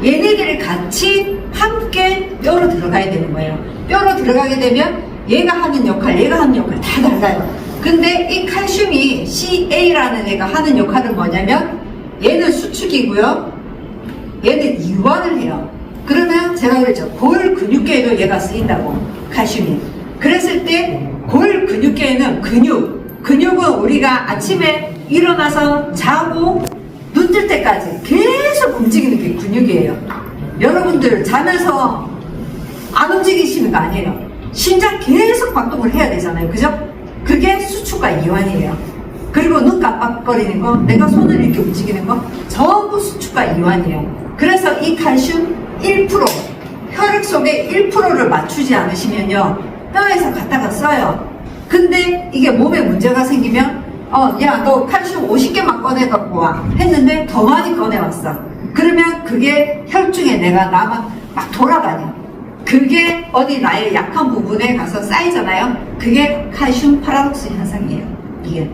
얘네들이 같이 함께 뼈로 들어가야 되는 거예요. 뼈로 들어가게 되면 얘가 하는 역할 다 달라요. 근데 이 칼슘이 CA라는 애가 하는 역할은 뭐냐면 얘는 수축이고요. 얘는 이완을 해요. 그러면 제가 그랬죠. 골 근육계에도 얘가 쓰인다고, 칼슘이. 그랬을 때 골 근육계에는 근육은 우리가 아침에 일어나서 자고 눈 뜰 때까지 계속 움직이는 게 근육이에요. 여러분들 자면서 안 움직이시는 거 아니에요. 심장 계속 박동을 해야 되잖아요. 그죠? 그게 수축과 이완이에요. 그리고 눈 깜빡거리는 거, 내가 손을 이렇게 움직이는 거 전부 수축과 이완이에요. 그래서 이 칼슘 1%, 혈액 속에 1%를 맞추지 않으시면요, 뼈에서 갖다가 써요. 근데 이게 몸에 문제가 생기면 야, 너 칼슘 50개만 꺼내갖고 와 했는데 더 많이 꺼내왔어. 그러면 그게 혈중에 내가 막 돌아다녀. 그게 어디 나의 약한 부분에 가서 쌓이잖아요. 그게 칼슘 파라독스 현상이에요. 이게.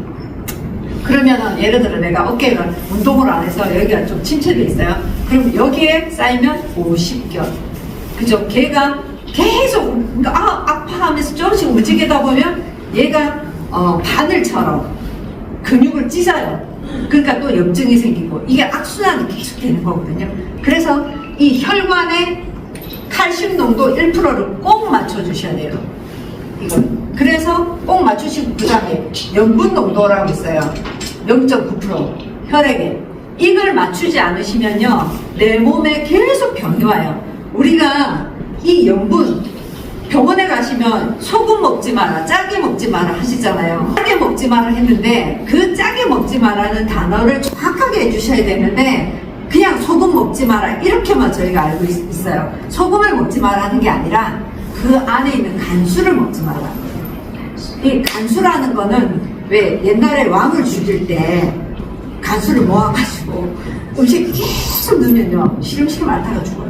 그러면은 예를 들어 내가 어깨가 운동을 안 해서 여기가 좀 침체돼 있어요. 그럼 여기에 쌓이면 50견. 그죠? 걔가 계속 아파하면서 조금씩 움직이다 보면 얘가 바늘처럼 근육을 찢어요. 그러니까 또 염증이 생기고 이게 악순환이 계속 되는 거거든요. 그래서 이 혈관에 칼슘 농도 1%를 꼭 맞춰주셔야 돼요. 이건. 그래서 꼭 맞추시고 그 다음에 염분 농도라고 있어요. 0.9% 혈액에. 이걸 맞추지 않으시면요, 내 몸에 계속 병이 와요. 우리가 이 염분, 병원에 가시면 소금 먹지 마라, 짜게 먹지 마라 하시잖아요. 짜게 먹지 마라 했는데 그 짜게 먹지 마라는 단어를 정확하게 해주셔야 되는데 그냥 소금 먹지 마라 이렇게만 저희가 알고 있어요. 소금을 먹지 마라 하는 게 아니라 그 안에 있는 간수를 먹지 마라. 이 간수라는 거는 왜 옛날에 왕을 죽일 때 간수를 모아가지고 음식 계속 넣으면요, 시름시름 앓다가 죽어요.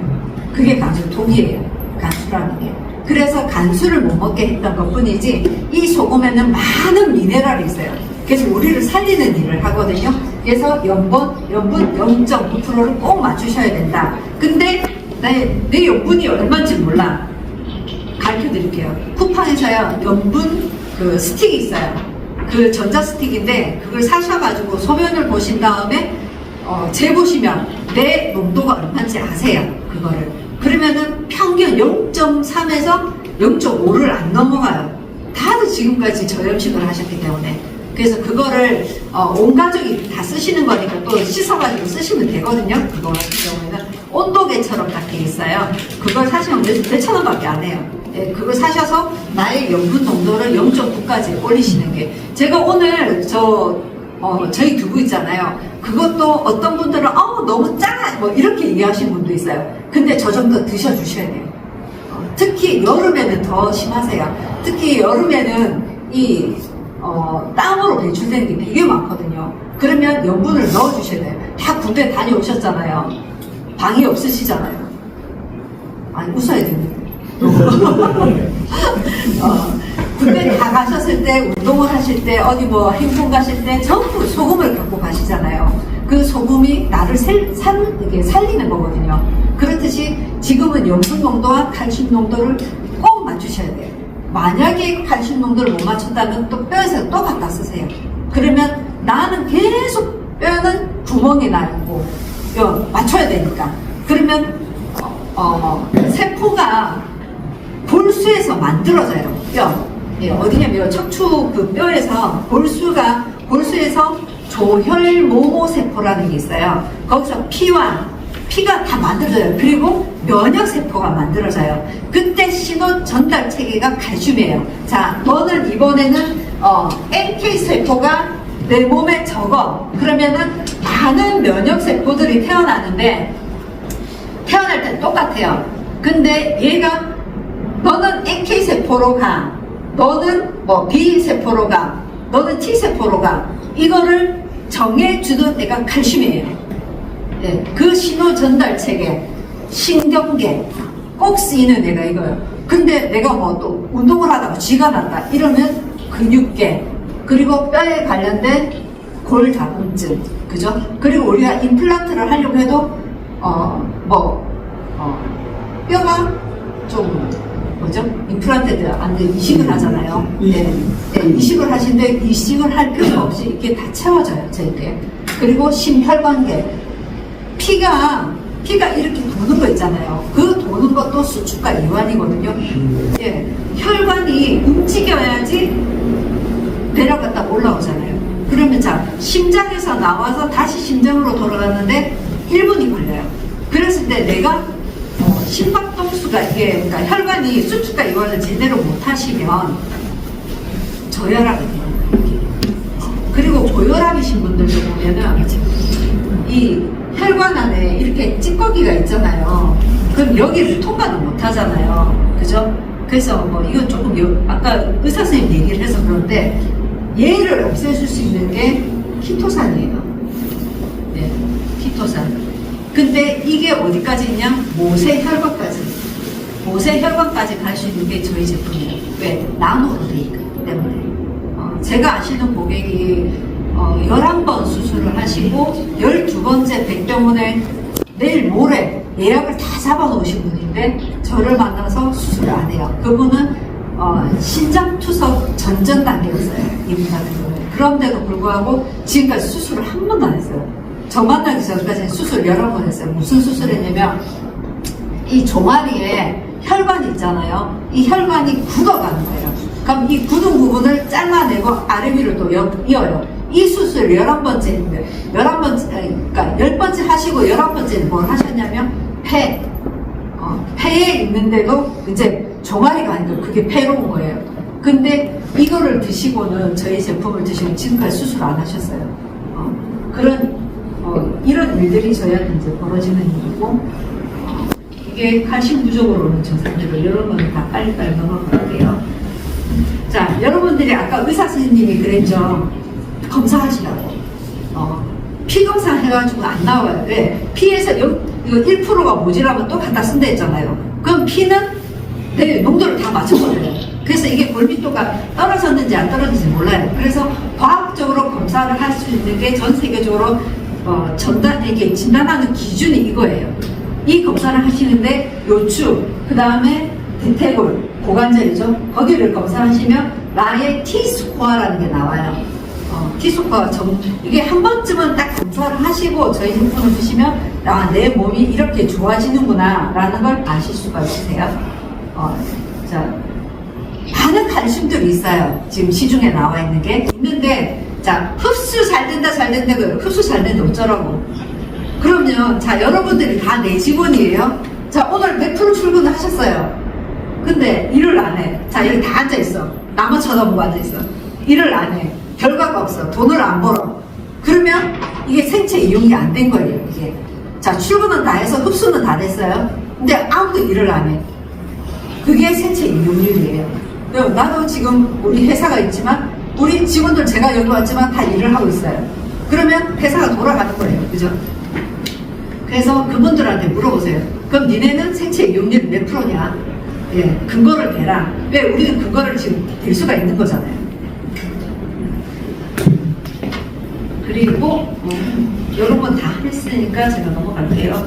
그게 간수, 독이에요. 간수라는 게. 그래서 간수를 못 먹게 했던 것 뿐이지 이 소금에는 많은 미네랄이 있어요. 그래서 우리를 살리는 일을 하거든요. 그래서 염분 0.9%를 꼭 맞추셔야 된다. 근데 내 염분이 얼마인지 몰라. 가르쳐 드릴게요. 쿠팡에서요, 염분 그 스틱이 있어요. 그 전자 스틱인데 그걸 사셔가지고 소변을 보신 다음에 재보시면 내 농도가 얼마인지 아세요. 그거를. 그러면은 평균 0.3에서 0.5를 안 넘어가요. 다들 지금까지 저염식을 하셨기 때문에. 그래서 그거를 온 가족이 다 쓰시는 거니까 또 씻어가지고 쓰시면 되거든요. 그거 같은 경우에는 온도계처럼 딱 돼 있어요. 그걸 사시면 몇천 원밖에 안 해요. 예, 그걸 사셔서 나의 염분 농도를 0.9까지 올리시는 게. 제가 오늘 저희 두부 있잖아요. 그것도 어떤 분들은 너무 짜! 뭐 이렇게 얘기하시는 분도 있어요. 근데 저 정도 드셔주셔야 돼요. 특히 여름에는 더 심하세요. 특히 여름에는 이 땀으로 배출되는 게 되게 많거든요. 그러면 염분을 넣어주셔야 돼요. 다 군대 다녀오셨잖아요. 방이 없으시잖아요. 아니, 웃어야 됩니다. 군대 다 가셨을 때, 운동을 하실 때, 어디 뭐 행군 가실 때 전부 소금을 갖고 가시잖아요. 그 소금이 나를 이렇게 살리는 거거든요. 그렇듯이 지금은 염분 농도와 칼슘 농도를 꼭 맞추셔야 돼요. 만약에 칼슘 농도를 못 맞춘다면 또 뼈에서 또 갖다 쓰세요. 그러면 나는 계속 뼈는 구멍이 나 있고 맞춰야 되니까. 그러면 세포가 골수에서 만들어져요. 뼈. 예, 어디냐면 척추 그 뼈에서 골수에서 조혈모모세포라는 게 있어요. 거기서 피가 다 만들어져요. 그리고 면역세포가 만들어져요. 그때 신호 전달 체계가 칼슘이에요. 자, 너는 이번에는 NK세포가 내 몸에 적어. 그러면은 많은 면역세포들이 태어나는데 태어날 때 똑같아요. 근데 얘가 너는 NK세포로 가, 너는 뭐 B세포로 가, 너는 T세포로 가, 이거를 정해주는 애가 칼슘이에요. 예, 그 신호 전달 체계, 신경계 꼭 쓰이는 애가 이거예요. 근데 내가 뭐 또 운동을 하다가 쥐가 났다 이러면 근육계, 그리고 뼈에 관련된 골다공증, 그죠? 그리고 우리가 임플란트를 하려고 해도 뼈가 좀 뭐죠? 임플란트들 안 돼, 이식을 하잖아요. 네, 네, 이식을 하시는데 이식을 할 필요 없이 이렇게 다 채워져요, 저렇게. 그리고 심혈관계, 피가 이렇게 도는 거 있잖아요. 그 도는 것도 수축과 이완이거든요. 예, 혈관이 움직여야지 내려갔다 올라오잖아요. 그러면 자, 심장에서 나와서 다시 심장으로 돌아갔는데 1분이 걸려요. 그랬을 때 내가 심박동수가 이게, 그러니까 혈관이 수축과 이완을 제대로 못하시면 저혈압이 돼요. 그리고 고혈압이신 분들도 보면은 이 혈관 안에 이렇게 찌꺼기가 있잖아요. 그럼 여기를 통과도 못 하잖아요. 그죠? 그래서 뭐 이건 조금 아까 의사 선생님 얘기를 해서 그런데 얘를 없애줄 수 있는 게 키토산이에요. 네, 키토산. 근데 이게 어디까지 있냐? 모세혈관까지. 모세혈관까지 갈 수 있는 게 저희 제품이에요. 왜? 나노로 돼 있기 때문에. 제가 아시는 고객이 11번 수술을 하시고 12번째 백병원에 내일 모레 예약을 다 잡아놓으신 분인데 저를 만나서 수술을 안 해요. 그분은 신장투석 전전 단계였어요. 이분 같은 경우에. 그런데도 불구하고 지금까지 수술을 한 번도 안 했어요. 저 만나기 전까지는 수술 여러 번 했어요. 무슨 수술했냐면 이 종아리에 혈관이 있잖아요. 이 혈관이 굳어가는 거예요. 그럼 이 굳은 부분을 잘라내고 아래 위로 또 이어요. 이 수술 11번째 했는데 11번째, 그러니까 10번째 하시고 11번째는 뭘 하셨냐면 폐에 있는데도 이제 종아리가 아니고 그게 폐로 온 거예요. 근데 이거를 드시고는 저희 제품을 드시고 지금까지 수술 안 하셨어요. 이런 일들이 저희한테 이제 벌어지는 일이고, 이게 칼슘 부족으로 오는 증상들을 여러분은 다 빨리빨리 넘어갈게요. 자, 여러분들이 아까 의사 선생님이 그랬죠. 검사하시라고. 피 검사 해가지고 안 나와요. 왜? 피에서 이거 1%가 모자라면 또 갖다 쓴다 했잖아요. 그럼 피는 내 농도를 다 맞춰버려요. 그래서 이게 골밀도가 떨어졌는지 안 떨어졌는지 몰라요. 그래서 과학적으로 검사를 할 수 있는 게 전 세계적으로 이게 진단하는 기준이 이거예요. 이 검사를 하시는데 요추, 그 다음에 대퇴골, 고관절이죠. 거기를 검사하시면 나의 T스코어라는 게 나와요. T스코어 이게 한 번쯤은 딱 검사를 하시고 저희 제품을 드시면 내 몸이 이렇게 좋아지는구나 라는 걸 아실 수가 있으세요. 자, 많은 칼슘들이 있어요. 지금 시중에 나와 있는 게 있는데, 자, 흡수 잘 된다 흡수 잘 된다 어쩌라고. 그러면 자, 여러분들이 다 내 직원이에요. 자, 오늘 몇 프로 출근을 하셨어요. 근데 일을 안 해. 자, 여기 다 앉아있어. 나만 쳐다보고 앉아있어. 일을 안 해. 결과가 없어. 돈을 안 벌어. 그러면 이게 생체 이용이 안 된 거예요, 이게. 자, 출근은 다 해서 흡수는 다 됐어요. 근데 아무도 일을 안 해. 그게 생체 이용률이에요. 나도 지금 우리 회사가 있지만 우리 직원들 제가 여기 왔지만 다 일을 하고 있어요. 그러면 회사가 돌아가는 거예요. 그죠? 그래서 그분들한테 물어보세요. 그럼 니네는 생체 이용률 몇 프로냐? 예, 근거를 대라. 왜? 우리는 근거를 지금 댈 수가 있는 거잖아요. 그리고 이런 건 다 했으니까 제가 넘어갈게요.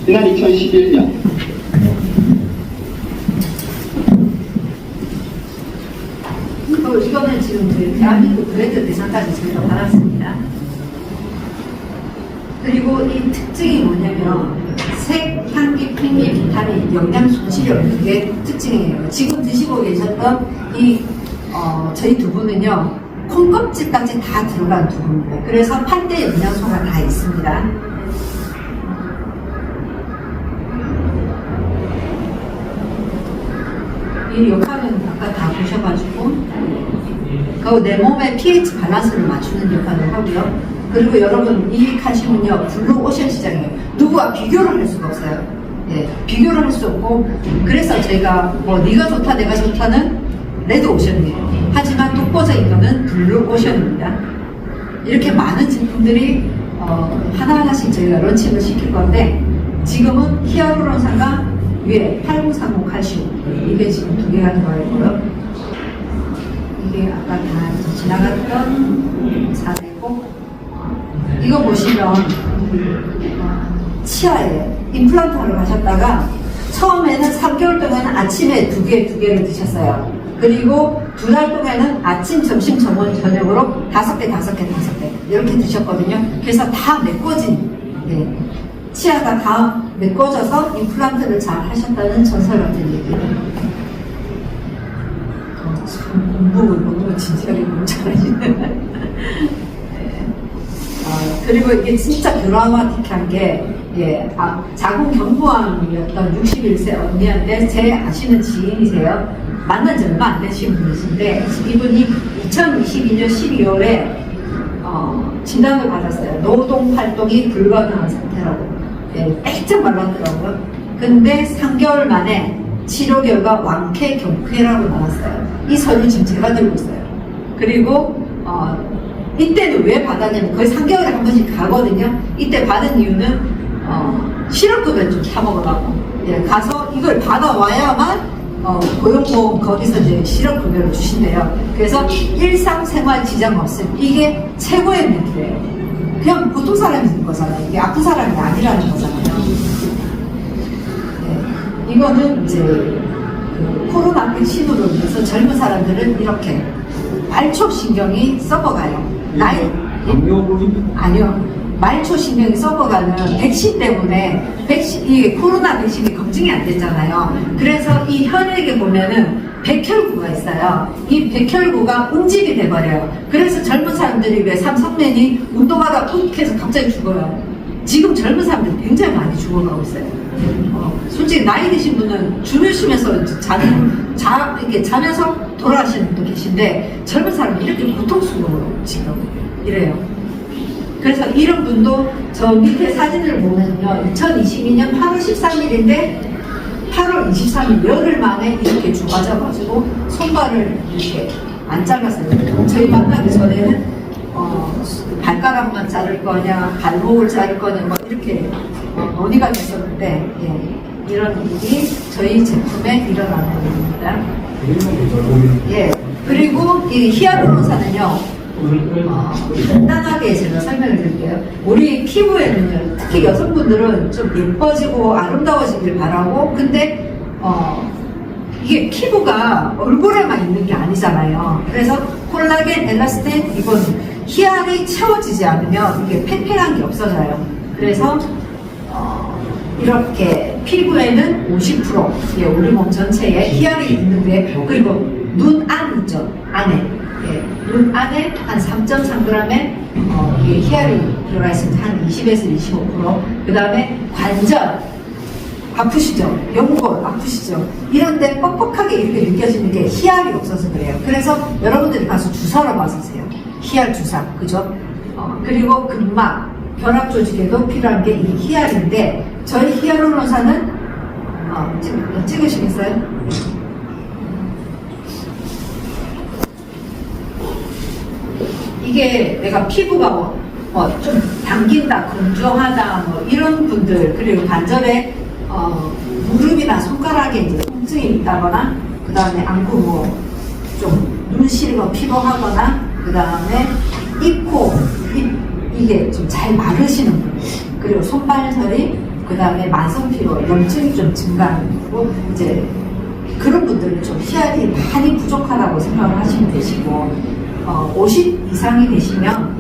지난 2011년 이거는 지금 대한민국 브랜드 대상까지 저희가 받았습니다. 그리고 이 특징이 뭐냐면 색, 향기, 풍미, 비타민, 영양 손실이 없는 게 특징이에요. 지금 드시고 계셨던 저희 두부는요, 콩껍질까지 다 들어간 두부입니다. 그래서 8대 영양소가 다 있습니다. 이 역할은 아까 다 보셔가지고 그 내 몸의 pH 밸런스를 맞추는 역할을 하고요. 그리고 여러분 이 칼슘은요 블루 오션 시장이에요. 누구와 비교를 할 수가 없어요. 예, 비교를 할 수 없고 그래서 제가 뭐 네가 좋다 내가 좋다는 레드 오션이에요. 하지만 독보적인 거는 블루 오션입니다. 이렇게 많은 제품들이 하나하나씩 저희가 런칭을 시킬 건데 지금은 히알루론산과 위에 8030 칼슘 이게 지금 두 개가 들어가 있고요. 이게 아까 다 지나갔던 사례고 이거 보시면 치아에 임플란트 하러 가셨다가 처음에는 3개월 동안은 아침에 두 개를 드셨어요. 그리고 2달 동안은 아침, 점심, 저녁으로 5개 이렇게 드셨거든요. 그래서 다 메꿔진 치아가 다 메꿔져서 임플란트를 잘 하셨다는 전설 같은 얘기예요. 공부를 너무 진지하게 너무 잘하시네. 그리고 이게 진짜 드라마틱한 게 자궁 경부암이었던 61세 언니한테 제 아시는 지인이세요. 만난 지 얼마 안 되신 분이신데 이분이 2022년 12월에 진단을 받았어요. 노동 활동이 불가능한 상태라고. 빽쩍 말랐더라고요. 근데 3개월 만에 치료 결과 왕쾌 경쾌라고 나왔어요. 이 서류 지금 제가 들고 있어요. 그리고 이때는 왜 받았냐면 거의 3개월에 한 번씩 가거든요. 이때 받은 이유는 실업급여 좀 타먹으라고. 가서 이걸 받아와야만 고용보험 거기서 이제 실업급여를 주신대요. 그래서 일상생활 지장 없음. 이게 최고의 멘트예요. 그냥 보통 사람이 있는 거잖아요. 이게 아픈 사람이 아니라는 거잖아요. 이거는 이제 코로나 백신으로 인해서 젊은 사람들은 이렇게 말초신경이 썩어가요. 아니요. 말초신경이 썩어가는 백신 때문에 이게 코로나 백신이 검증이 안 됐잖아요. 그래서 이 혈액에 보면은 백혈구가 있어요. 이 백혈구가 응집이 돼버려요. 그래서 젊은 사람들이 왜 삼성맨이 운동하다 푹 해서 갑자기 죽어요. 지금 젊은 사람들이 굉장히 많이 죽어가고 있어요. 솔직히 나이 드신 분은 주무시면서 이렇게 자면서 돌아가시는 분도 계신데 젊은 사람은 이렇게 고통스러워요. 지금 이래요. 그래서 이런 분도 저 밑에 사진을 보면요 2022년 8월 13일인데 8월 23일 열흘 만에 이렇게 죽어져가지고 손발을 이렇게 안 잘랐어요. 저희 만나기 전에는 발가락만 자를 거냐 발목을 자를 거냐 뭐 이렇게 논의가 됐었는데 이런 일이 저희 제품에 일어나는 일입니다. 그리고 이 히알루론산은요 간단하게 제가 설명을 드릴게요. 우리 피부에는요, 특히 여성분들은 좀 예뻐지고 아름다워지길 바라고, 근데 이게 피부가 얼굴에만 있는 게 아니잖아요. 그래서 콜라겐, 엘라스틴, 이건 히알이 채워지지 않으면 이게 팽팽한 게 없어져요. 그래서 이렇게 피부에는 50% 우리 몸 전체에 히알이 있는데, 그리고 눈 안 있죠, 안에. 눈 안에 한 3.3g의 히알이 들어가 있습니다. 한 20에서 25%. 그 다음에 관절 아프시죠? 연골 아프시죠? 이런데 뻑뻑하게 이렇게 느껴지는 게 히알이 없어서 그래요. 그래서 여러분들이 가서 주사를 맞으세요. 히알 주사, 그죠? 그리고 근막, 결합 조직에도 필요한 게 이 히알인데 저희 히알루론산은 찍으시겠어요? 이게 내가 피부가 좀 당긴다, 건조하다, 이런 분들, 그리고 관절에 무릎이나 손가락에 이제 통증이 있다거나, 그 다음에 안구 좀 눈 시린 거 피로하거나, 그 다음에 입, 코, 이게 좀 잘 마르시는 분들, 그리고 손발설이, 그 다음에 만성 피로, 염증이 좀 증가하는 거고, 이제 그런 분들은 좀 히알이 많이 부족하다고 생각을 하시면 되시고, 50 이상이 되시면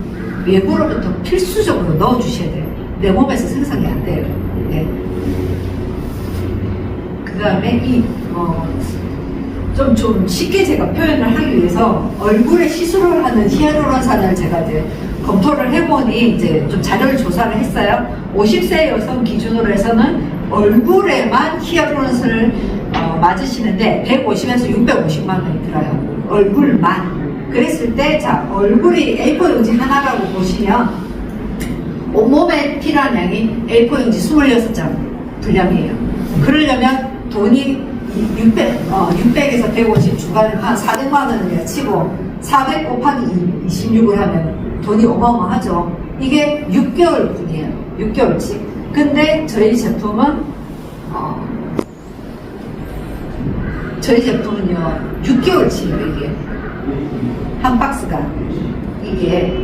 외부로부터 필수적으로 넣어주셔야 돼요. 내 몸에서 생성이 안 돼요. 그 다음에 좀 쉽게 제가 표현을 하기 위해서 얼굴에 시술을 하는 히알루론산을 제가 이제 검토를 해보니 이제 좀 자료를 조사를 했어요. 50세 여성 기준으로 해서는 얼굴에만 히알루론산을 맞으시는데 150에서 650만 원이 들어요. 얼굴만. 그랬을 때, 자, 얼굴이 A4 용지 하나라고 보시면, 온몸에 필요한 양이 A4 용지 26장 분량이에요. 그러려면 돈이 600에서 150 중간에 한 400만 원을 치고, 400 곱하기 26을 하면 돈이 어마어마하죠. 이게 6개월 분이에요. 6개월치. 근데 저희 제품은요, 6개월치예요, 이게. 한 박스가. 이게.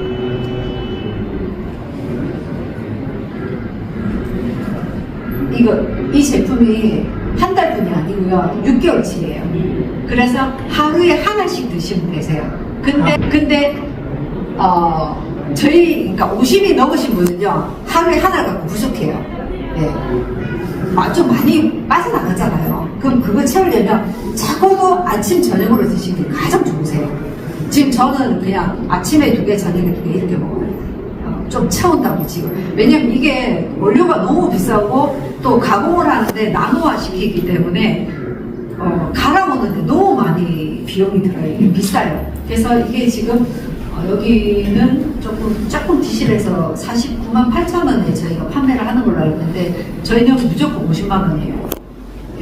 이 제품이 한 달분이 아니고요, 6개월치예요. 그래서 하루에 하나씩 드시면 되세요. 근데, 그러니까 50이 넘으신 분은요, 하루에 하나 갖고 부족해요. 예. 좀 많이 빠져나가잖아요. 그럼 그거 채우려면 적어도 아침, 저녁으로 드시는 게 가장 좋으세요. 지금 저는 그냥 아침에 2개, 저녁에 2개 이렇게 먹어요. 좀 채운다고 지금. 왜냐면 이게 원료가 너무 비싸고 또 가공을 하는데 나노화 시키기 때문에 갈아 먹는데 너무 많이 비용이 들어요. 이게 비싸요. 그래서 이게 지금 여기는 조금 DC에서 49만 8천 원에 저희가 판매를 하는 걸로 알고 있는데 저희는 무조건 50만 원이에요.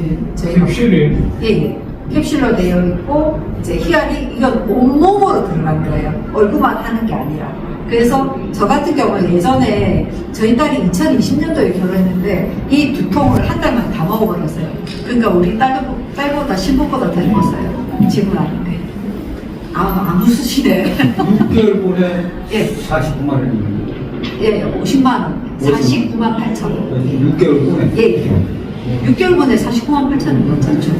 예, 저희가 캡슐이? 예. 캡슐로 되어 있고 이제 희알이 이건 온몸으로 들어간 거예요. 얼굴만 하는 게 아니라. 그래서 저 같은 경우는 예전에 저희 딸이 2020년도에 결혼했는데 이 2통을 한 달만 다 먹어버렸어요. 그러니까 우리 딸보다 신부보다 더 먹었어요. 지금 아닌데. 안 웃으시네. 6개월 보내 예. 49만 원입니다. 예, 50만 원. 49만 8천 원. 6개월 보내? 예. 6개월 만에 49만 8천 원 괜찮죠?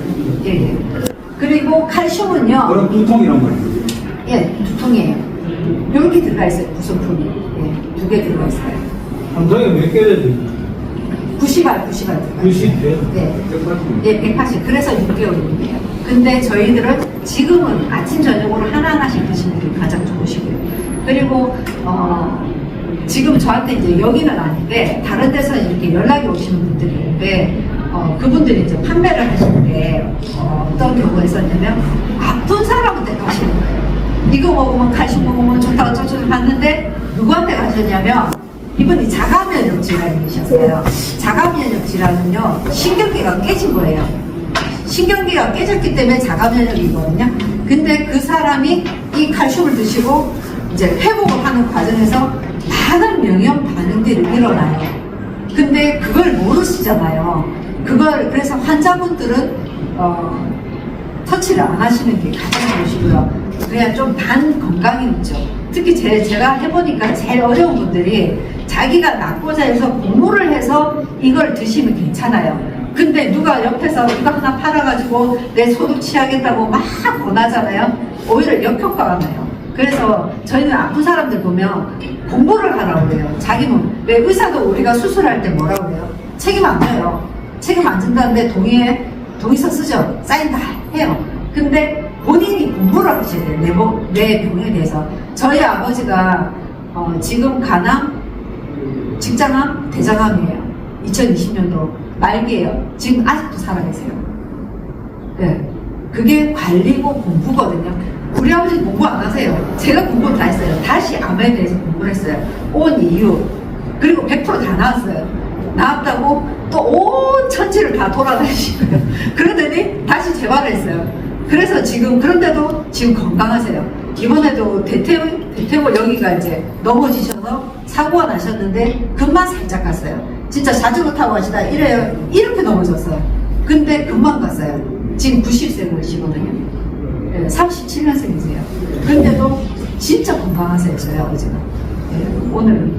예. 그리고 칼슘은요. 그럼 2통이란 말이에요. 예, 2통이에요. 이렇게 들어가 있어요, 구성품이. 예, 2개 들어가 있어요. 한 통에 몇 개를 돼? 90알 들어가 있어요. 90 돼? 네. 180. 예, 180. 그래서 6개월이에요. 근데 저희들은 지금은 아침, 저녁으로 하나하나씩 드시는 게 가장 좋으시고요. 그리고, 지금 저한테 이제 여기는 아닌데, 다른 데서 이렇게 연락이 오시는 분들이 있는데, 그분들이 이제 판매를 하시는데, 어떤 경우가 있었냐면, 아픈 사람한테 가시는 거예요. 이거 먹으면 칼슘 먹으면 좋다고 저쪽에 갔는데, 누구한테 가셨냐면, 이분이 자가면역 질환이셨어요. 자가면역 질환은요, 신경계가 깨진 거예요. 신경계가 깨졌기 때문에 자가면역이거든요. 근데 그 사람이 이 칼슘을 드시고 이제 회복을 하는 과정에서 많은 명형 반응들이 일어나요. 근데 그걸 모르시잖아요. 그래서 환자분들은 터치를 안 하시는 게 가장 좋으시고요. 그냥 좀 반건강이죠. 특히 제가 해보니까 제일 어려운 분들이 자기가 낙고자 해서 공부를 해서 이걸 드시면 괜찮아요. 근데 누가 옆에서 이거 하나 팔아가지고 내 소득 취하겠다고 막 권하잖아요. 오히려 역효과가 나요. 그래서 저희는 아픈 사람들 보면 공부를 하라고 그래요. 자기는 왜 의사도 우리가 수술할 때 뭐라고 그래요? 책임 안 져요. 책임 안 진다는데 동의서 쓰죠. 사인 다 해요. 근데 본인이 공부를 하셔야 돼요. 내 병에 대해서. 저희 아버지가 지금 간암, 직장암, 대장암이에요. 2020년도 말기예요. 지금 아직도 살아계세요. 네. 그게 관리고 공부거든요. 우리 아버지 공부 안 하세요. 제가 공부 다 했어요. 다시 암에 대해서 공부를 했어요. 온 이유. 그리고 100% 다 나왔어요. 나왔다고 또 온 천지를 다 돌아다니시고요. 그러더니 다시 재활을 했어요. 그래서 지금, 그런데도 지금 건강하세요. 이번에도 대퇴고 여기가 이제 넘어지셔서 사고가 나셨는데 금방 살짝 갔어요. 진짜 자전거 타고 가시다 이렇게 넘어졌어요. 근데 금방 갔어요. 지금 90세이시거든요. 37년생이세요. 근데도 진짜 건강하세요, 저희 아버지가. 오늘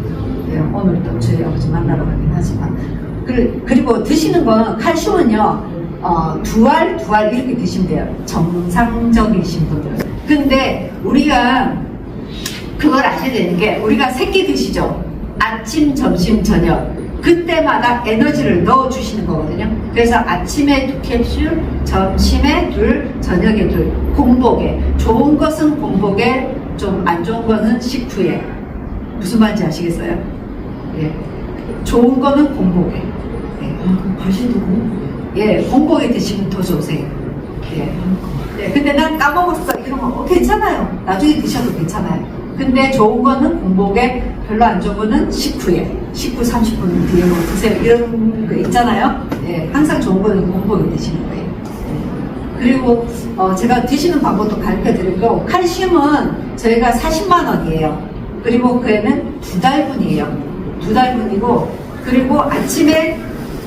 또 저희 아버지 만나러 가긴 하지만. 그리고 드시는 건 칼슘은요, 두 알 이렇게 드시면 돼요. 정상적이신 분들. 근데 우리가 그걸 아셔야 되는 게, 우리가 3끼 드시죠? 아침, 점심, 저녁. 그때마다 에너지를 넣어주시는 거거든요. 그래서 아침에 2캡슐, 점심에 2, 저녁에 2. 공복에. 좋은 것은 공복에, 좀 안 좋은 거는 식후에. 무슨 말인지 아시겠어요? 예. 좋은 거는 공복에. 예. 과실도 공복에? 예, 공복에 드시면 더 좋으세요. 예. 네, 근데 난 까먹었어. 이러면 괜찮아요. 나중에 드셔도 괜찮아요. 근데 좋은 거는 공복에, 별로 안 좋은 거는 식후에, 식후 30분 뒤에 뭐 드세요. 이런 거 있잖아요. 예, 항상 좋은 거는 공복에 드시는 거예요. 그리고 제가 드시는 방법도 가르쳐 드리고, 칼슘은 저희가 40만 원이에요. 그리고 그애는 2달분이에요. 2달분이고, 그리고 아침에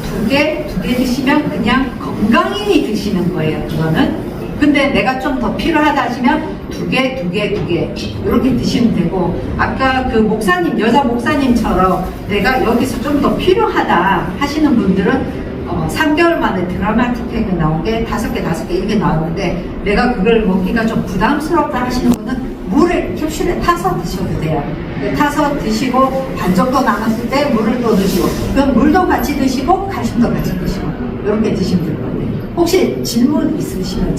두 개 드시면 그냥 건강히 드시는 거예요, 그거는. 근데 내가 좀 더 필요하다 하시면 두 개 이렇게 드시면 되고, 아까 그 목사님, 여자 목사님처럼 내가 여기서 좀 더 필요하다 하시는 분들은 3개월 만에 드라마틱하게 나온 게 5개 이렇게 나오는데, 내가 그걸 먹기가 좀 부담스럽다 하시는 분은 물을 캡슐에 타서 드셔도 돼요. 타서 드시고 반 정도 남았을 때 물을 또 드시고, 그럼 물도 같이 드시고 칼슘도 같이 드시고 이렇게 드시면 될 것 같아요. 혹시 질문 있으시면